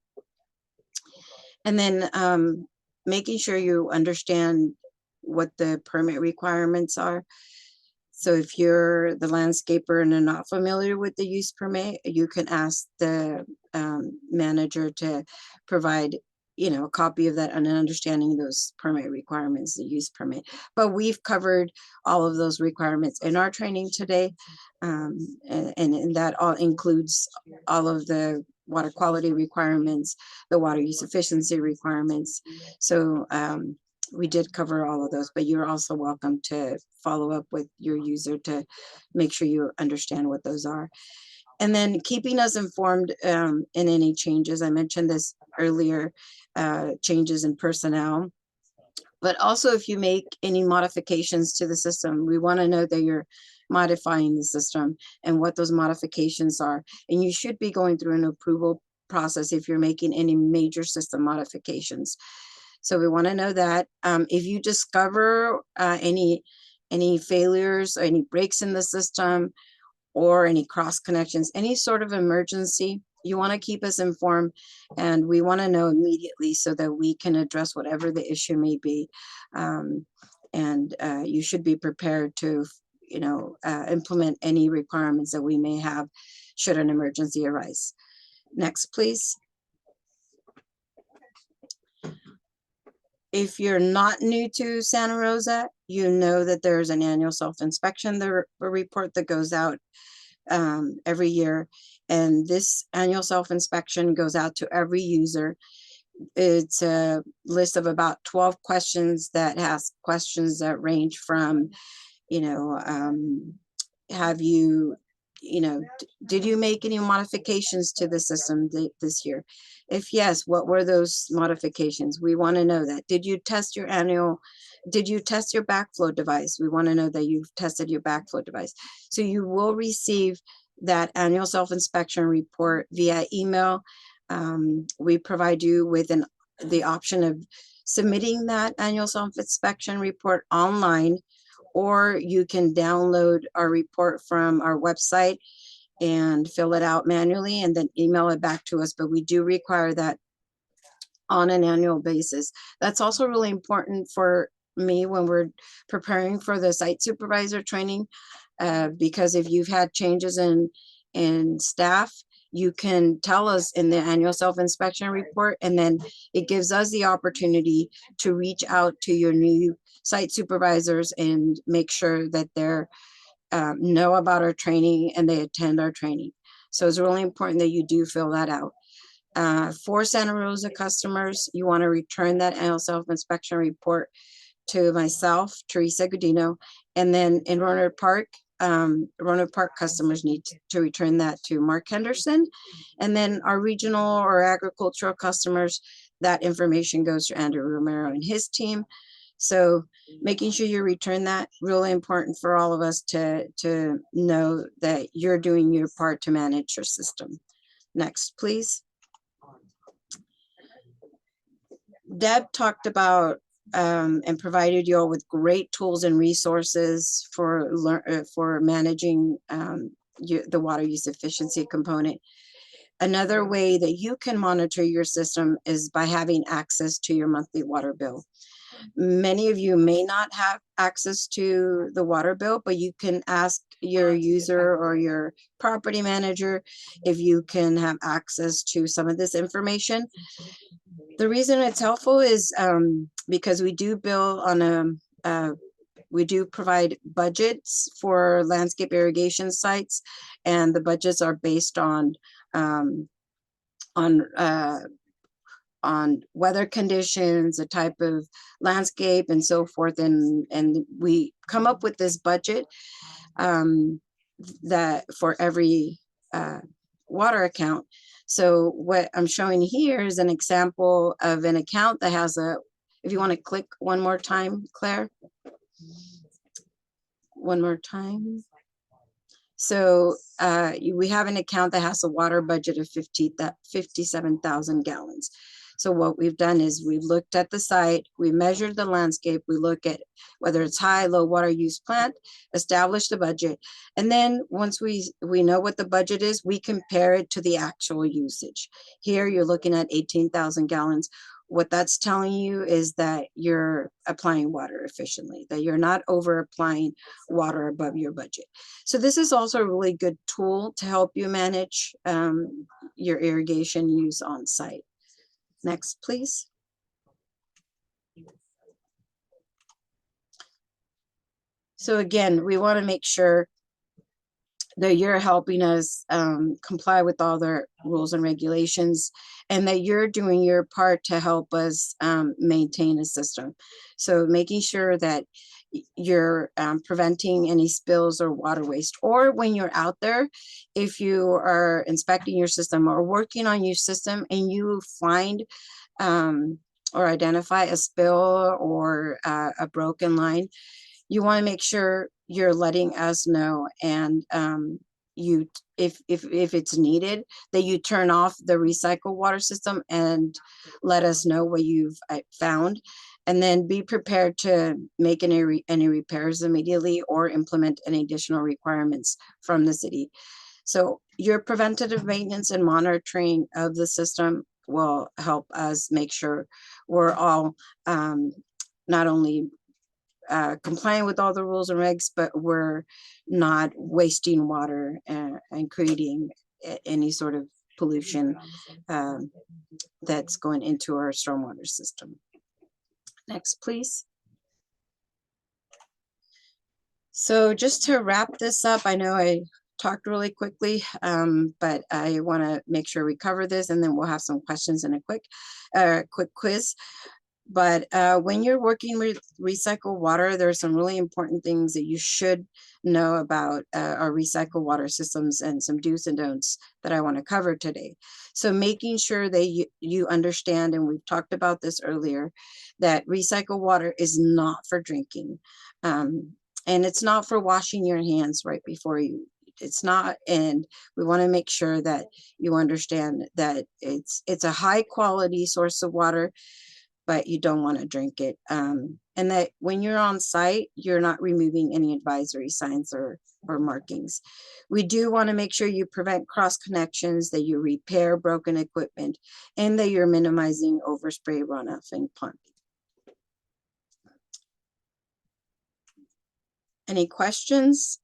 And then making sure you understand what the permit requirements are. So if you're the landscaper and are not familiar with the use permit, you can ask the manager to provide a copy of that and understanding those permit requirements, the use permit. But we've covered all of those requirements in our training today. And that all includes all of the water quality requirements, the water use efficiency requirements. So we did cover all of those, but you're also welcome to follow up with your user to make sure you understand what those are. And then keeping us informed in any changes. I mentioned this earlier, changes in personnel. But also if you make any modifications to the system, we want to know that you're modifying the system and what those modifications are. And you should be going through an approval process if you're making any major system modifications. So we want to know that. If you discover any failures or any breaks in the system, or any cross connections, any sort of emergency, you want to keep us informed, and we want to know immediately so that we can address whatever the issue may be. You should be prepared to, implement any requirements that we may have should an emergency arise. Next, please. If you're not new to Santa Rosa, you know that there's an annual self-inspection report that goes out every year. And this annual self-inspection goes out to every user. It's a list of about 12 questions that has questions that range from, have you, did you make any modifications to the system this year? If yes, what were those modifications? We want to know that. Did you test your backflow device? We want to know that you've tested your backflow device. So you will receive that annual self-inspection report via email. We provide you with the option of submitting that annual self-inspection report online, or you can download our report from our website and fill it out manually and then email it back to us. But we do require that on an annual basis. That's also really important for me when we're preparing for the site supervisor training, because if you've had changes in staff, you can tell us in the annual self-inspection report, and then it gives us the opportunity to reach out to your new site supervisors and make sure that they're know about our training and they attend our training. So it's really important that you do fill that out. For Santa Rosa customers, you want to return that annual self-inspection report to myself, Teresa Godino, and then in Roanoke Park customers need to return that to Mark Henderson. And then our regional or agricultural customers, that information goes to Andrew Romero and his team. So making sure you return that, really important for all of us to know that you're doing your part to manage your system. Next, please. Deb talked about and provided you all with great tools and resources for managing the water use efficiency component. Another way that you can monitor your system is by having access to your monthly water bill. Many of you may not have access to the water bill, but you can ask your user or your property manager if you can have access to some of this information. The reason it's helpful is because we do bill on we do provide budgets for landscape irrigation sites, and the budgets are based on weather conditions, the type of landscape and so forth. And we come up with this budget that for every water account. So what I'm showing here is an example of an account that has if you want to click one more time, Claire. One more time. So we have an account that has a water budget of 57,000 gallons. So what we've done is we've looked at the site, we measured the landscape, we look at whether it's high, low water use plant, establish the budget. And then once we know what the budget is, we compare it to the actual usage. Here you're looking at 18,000 gallons. What that's telling you is that you're applying water efficiently, that you're not over applying water above your budget. So this is also a really good tool to help you manage your irrigation use on site. Next, please. So again, we want to make sure that you're helping us comply with all the rules and regulations, and that you're doing your part to help us maintain a system. So making sure that you're preventing any spills or water waste, or when you're out there, if you are inspecting your system or working on your system and you find or identify a spill or a broken line, you want to make sure you're letting us know, and if it's needed, that you turn off the recycle water system and let us know what you've found. And then be prepared to make any repairs immediately or implement any additional requirements from the city. So your preventative maintenance and monitoring of the system will help us make sure we're all not only complying with all the rules and regs, but we're not wasting water and creating any sort of pollution that's going into our stormwater system. Next, please. So just to wrap this up, I know I talked really quickly, but I want to make sure we cover this, and then we'll have some questions and a quick quiz. But when you're working with recycled water, there are some really important things that you should know about our recycled water systems, and some do's and don'ts that I want to cover today. So making sure that you understand, and we've talked about this earlier, that recycled water is not for drinking. And it's not for washing your hands right before you. It's not, and we want to make sure that you understand that it's a high quality source of water, but you don't want to drink it. And that when you're on site, you're not removing any advisory signs or markings. We do want to make sure you prevent cross connections, that you repair broken equipment, and that you're minimizing overspray, runoff, and ponding. Any questions?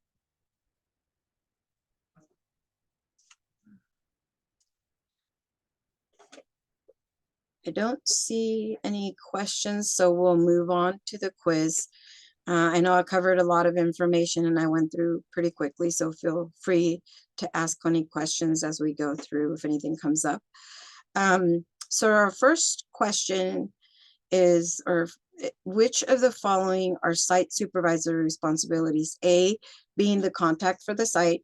I don't see any questions, so we'll move on to the quiz. I know I covered a lot of information and I went through pretty quickly, so feel free to ask any questions as we go through if anything comes up. So our first question is, which of the following are site supervisor responsibilities? A, being the contact for the site,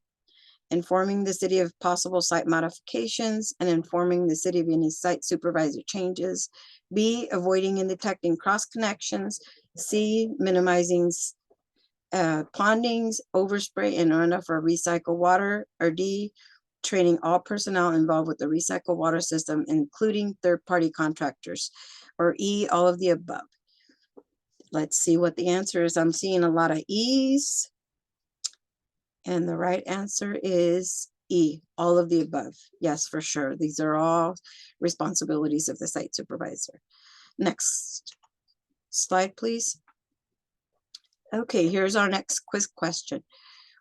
informing the city of possible site modifications, and informing the city of any site supervisor changes. B, avoiding and detecting cross connections. C, minimizing pondings, overspray, and runoff for recycled water. Or D, training all personnel involved with the recycled water system, including third-party contractors. Or E, all of the above. Let's see what the answer is. I'm seeing a lot of E's. And the right answer is E, all of the above. Yes, for sure. These are all responsibilities of the site supervisor. Next slide, please. Okay, here's our next quiz question.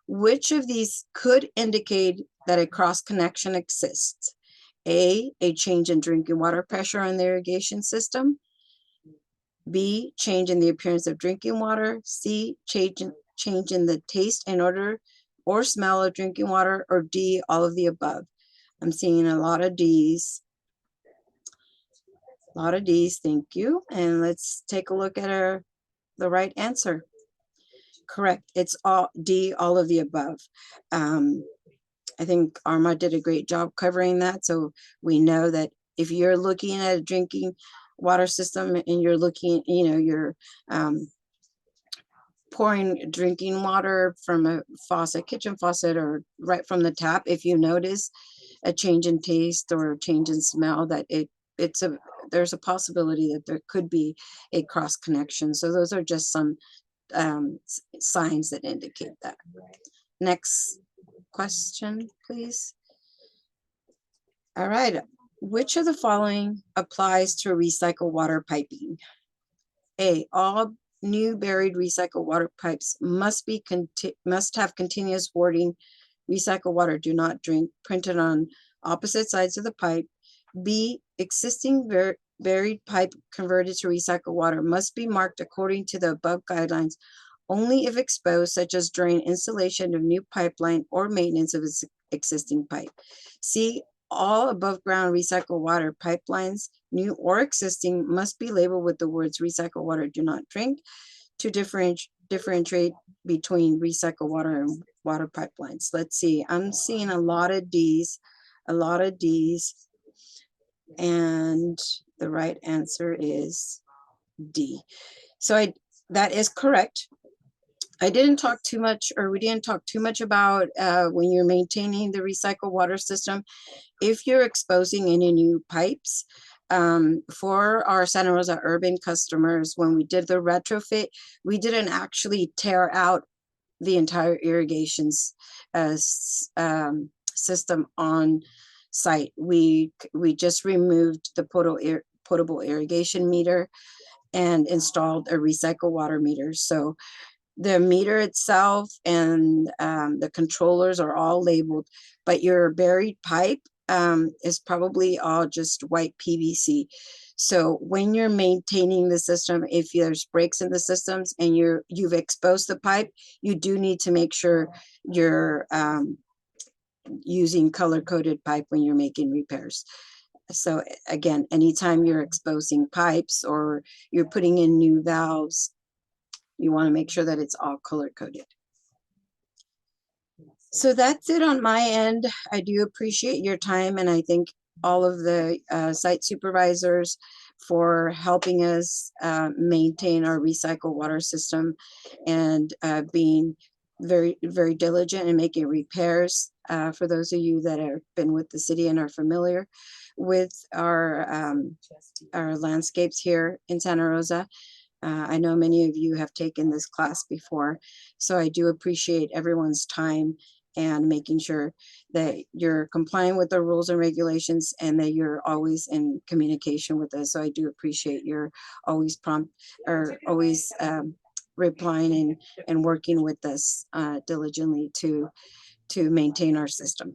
Which of these could indicate that a cross connection exists? A change in drinking water pressure on the irrigation system. B, change in the appearance of drinking water. C, change in the taste and odor or smell of drinking water. Or D, all of the above. I'm seeing a lot of D's. A lot of D's, thank you. And let's take a look at the right answer. Correct, it's all D, all of the above. I think Arma did a great job covering that. So we know that if you're looking at a drinking water system and you're looking, you're pouring drinking water from a faucet, kitchen faucet, or right from the tap, if you notice a change in taste or a change in smell, that there's a possibility that there could be a cross connection. So those are just some signs that indicate that. Next question, please. All right, which of the following applies to recycled water piping? A, all new buried recycled water pipes must have continuous wording, recycled water, do not drink, printed on opposite sides of the pipe. B, existing buried pipe converted to recycled water must be marked according to the above guidelines only if exposed, such as during installation of new pipeline or maintenance of its existing pipe. C, all above ground recycled water pipelines, new or existing, must be labeled with the words recycled water, do not drink, to differentiate between recycled water and water pipelines. Let's see, I'm seeing a lot of D's, and the right answer is D. So that is correct. I didn't talk too much, or we didn't talk too much about when you're maintaining the recycled water system. If you're exposing any new pipes, for our Santa Rosa urban customers, when we did the retrofit, we didn't actually tear out the entire irrigations system on site. We just removed the potable irrigation meter and installed a recycle water meter. So the meter itself and the controllers are all labeled, but your buried pipe is probably all just white PVC. So when you're maintaining the system, if there's breaks in the systems and you've exposed the pipe, you do need to make sure you're using color-coded pipe when you're making repairs. So again, anytime you're exposing pipes or you're putting in new valves, you want to make sure that it's all color-coded. So that's it on my end. I do appreciate your time, and I thank all of the site supervisors for helping us maintain our recycled water system and being very, very diligent in making repairs. For those of you that have been with the city and are familiar with our landscapes here in Santa Rosa. I know many of you have taken this class before, so I do appreciate everyone's time and making sure that you're complying with the rules and regulations and that you're always in communication with us. So I do appreciate your always prompt or always replying and working with us diligently to maintain our system.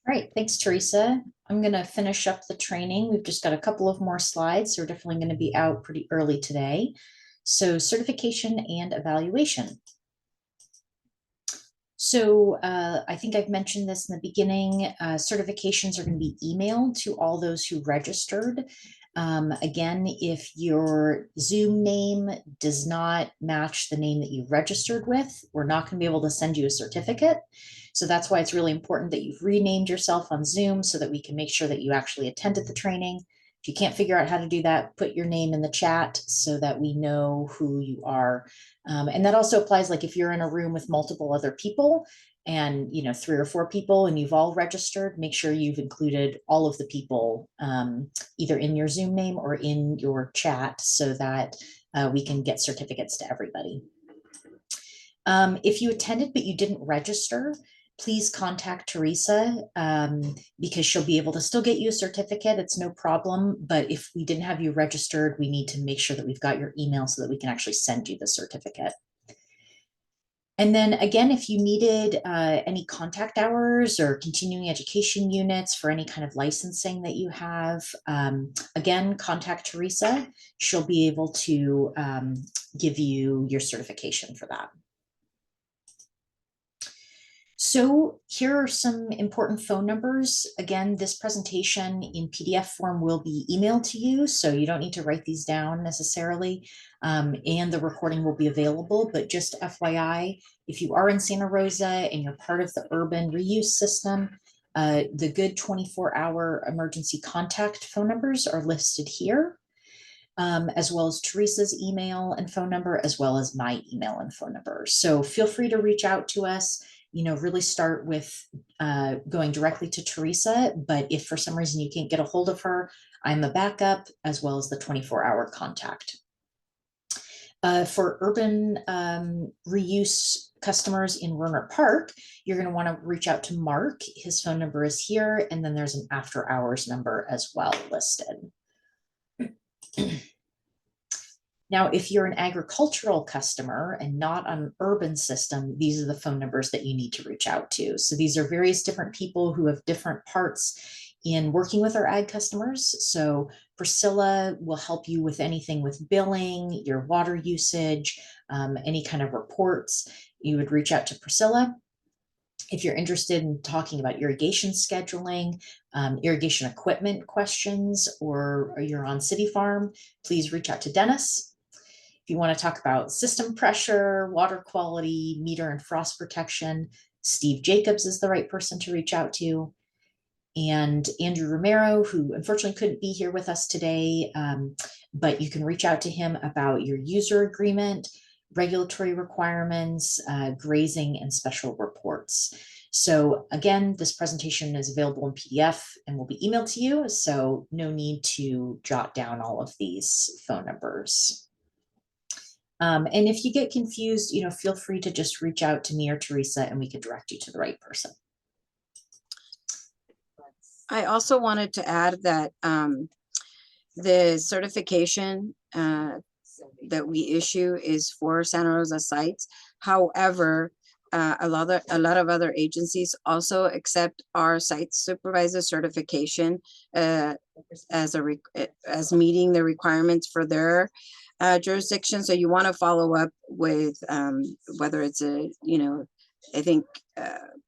All right, thanks, Teresa. I'm going to finish up the training. We've just got a couple of more slides, so we're definitely going to be out pretty early today. So certification and evaluation. So I think I've mentioned this in the beginning, certifications are going to be emailed to all those who registered. Again, if your Zoom name does not match the name that you registered with, we're not going to be able to send you a certificate. So that's why it's really important that you've renamed yourself on Zoom so that we can make sure that you actually attended the training. If you can't figure out how to do that, put your name in the chat so that we know who you are. And that also applies, like if you're in a room with multiple other people and 3 or 4 people and you've all registered, make sure you've included all of the people either in your Zoom name or in your chat so that we can get certificates to everybody. If you attended but you didn't register, please contact Teresa because she'll be able to still get you a certificate. It's no problem. But if we didn't have you registered, we need to make sure that we've got your email so that we can actually send you the certificate. And then again, if you needed any contact hours or continuing education units for any kind of licensing that you have, again, contact Teresa. She'll be able to give you your certification for that. So here are some important phone numbers. Again, this presentation in PDF form will be emailed to you, so you don't need to write these down necessarily, and the recording will be available. But just FYI, if you are in Santa Rosa and you're part of the urban reuse system, the good 24-hour emergency contact phone numbers are listed here, as well as Teresa's email and phone number, as well as my email and phone number. So feel free to reach out to us. Really start with going directly to Teresa, but if for some reason you can't get a hold of her, I'm a backup as well as the 24-hour contact. For urban reuse customers in Werner Park, you're going to want to reach out to Mark. His phone number is here, and then there's an after hours number as well listed. Now, if you're an agricultural customer and not on an urban system, these are the phone numbers that you need to reach out to. So these are various different people who have different parts in working with our ag customers. So Priscilla will help you with anything with billing, your water usage, any kind of reports. You would reach out to Priscilla. If you're interested in talking about irrigation scheduling, irrigation equipment questions, or you're on City Farm, please reach out to Dennis. If you want to talk about system pressure, water quality, meter and frost protection, Steve Jacobs is the right person to reach out to. And Andrew Romero, who unfortunately couldn't be here with us today, but you can reach out to him about your user agreement, regulatory requirements, grazing, and special reports. So again, this presentation is available in PDF and will be emailed to you. So no need to jot down all of these phone numbers. And if you get confused, feel free to just reach out to me or Teresa and we can direct you to the right person. I also wanted to add that the certification that we issue is for Santa Rosa sites. However, a lot of other agencies also accept our site supervisor certification as meeting the requirements for their jurisdiction. So you want to follow up with whether it's I think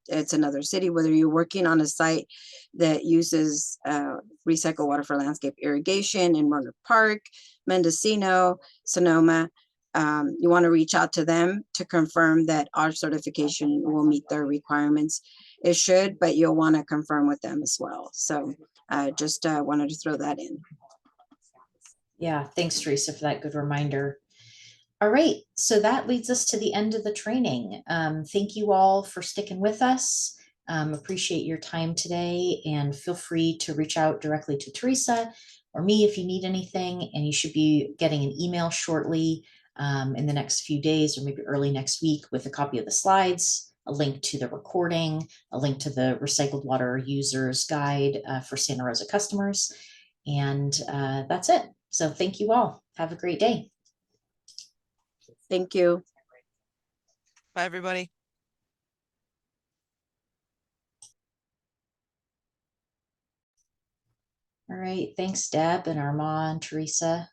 it's another city, whether you're working on a site that uses recycled water for landscape irrigation in Roanoke Park, Mendocino, Sonoma. You want to reach out to them to confirm that our certification will meet their requirements. It should, but you'll want to confirm with them as well. So I just wanted to throw that in. Yeah, thanks, Teresa, for that good reminder. All right, so that leads us to the end of the training. Thank you all for sticking with us. Appreciate your time today, and feel free to reach out directly to Teresa or me if you need anything, and you should be getting an email shortly in the next few days or maybe early next week with a copy of the slides, a link to the recording, a link to the recycled water users guide for Santa Rosa customers, and that's it. So thank you all. Have a great day. Thank you. Bye, everybody. All right, thanks, Deb and Armand, Teresa.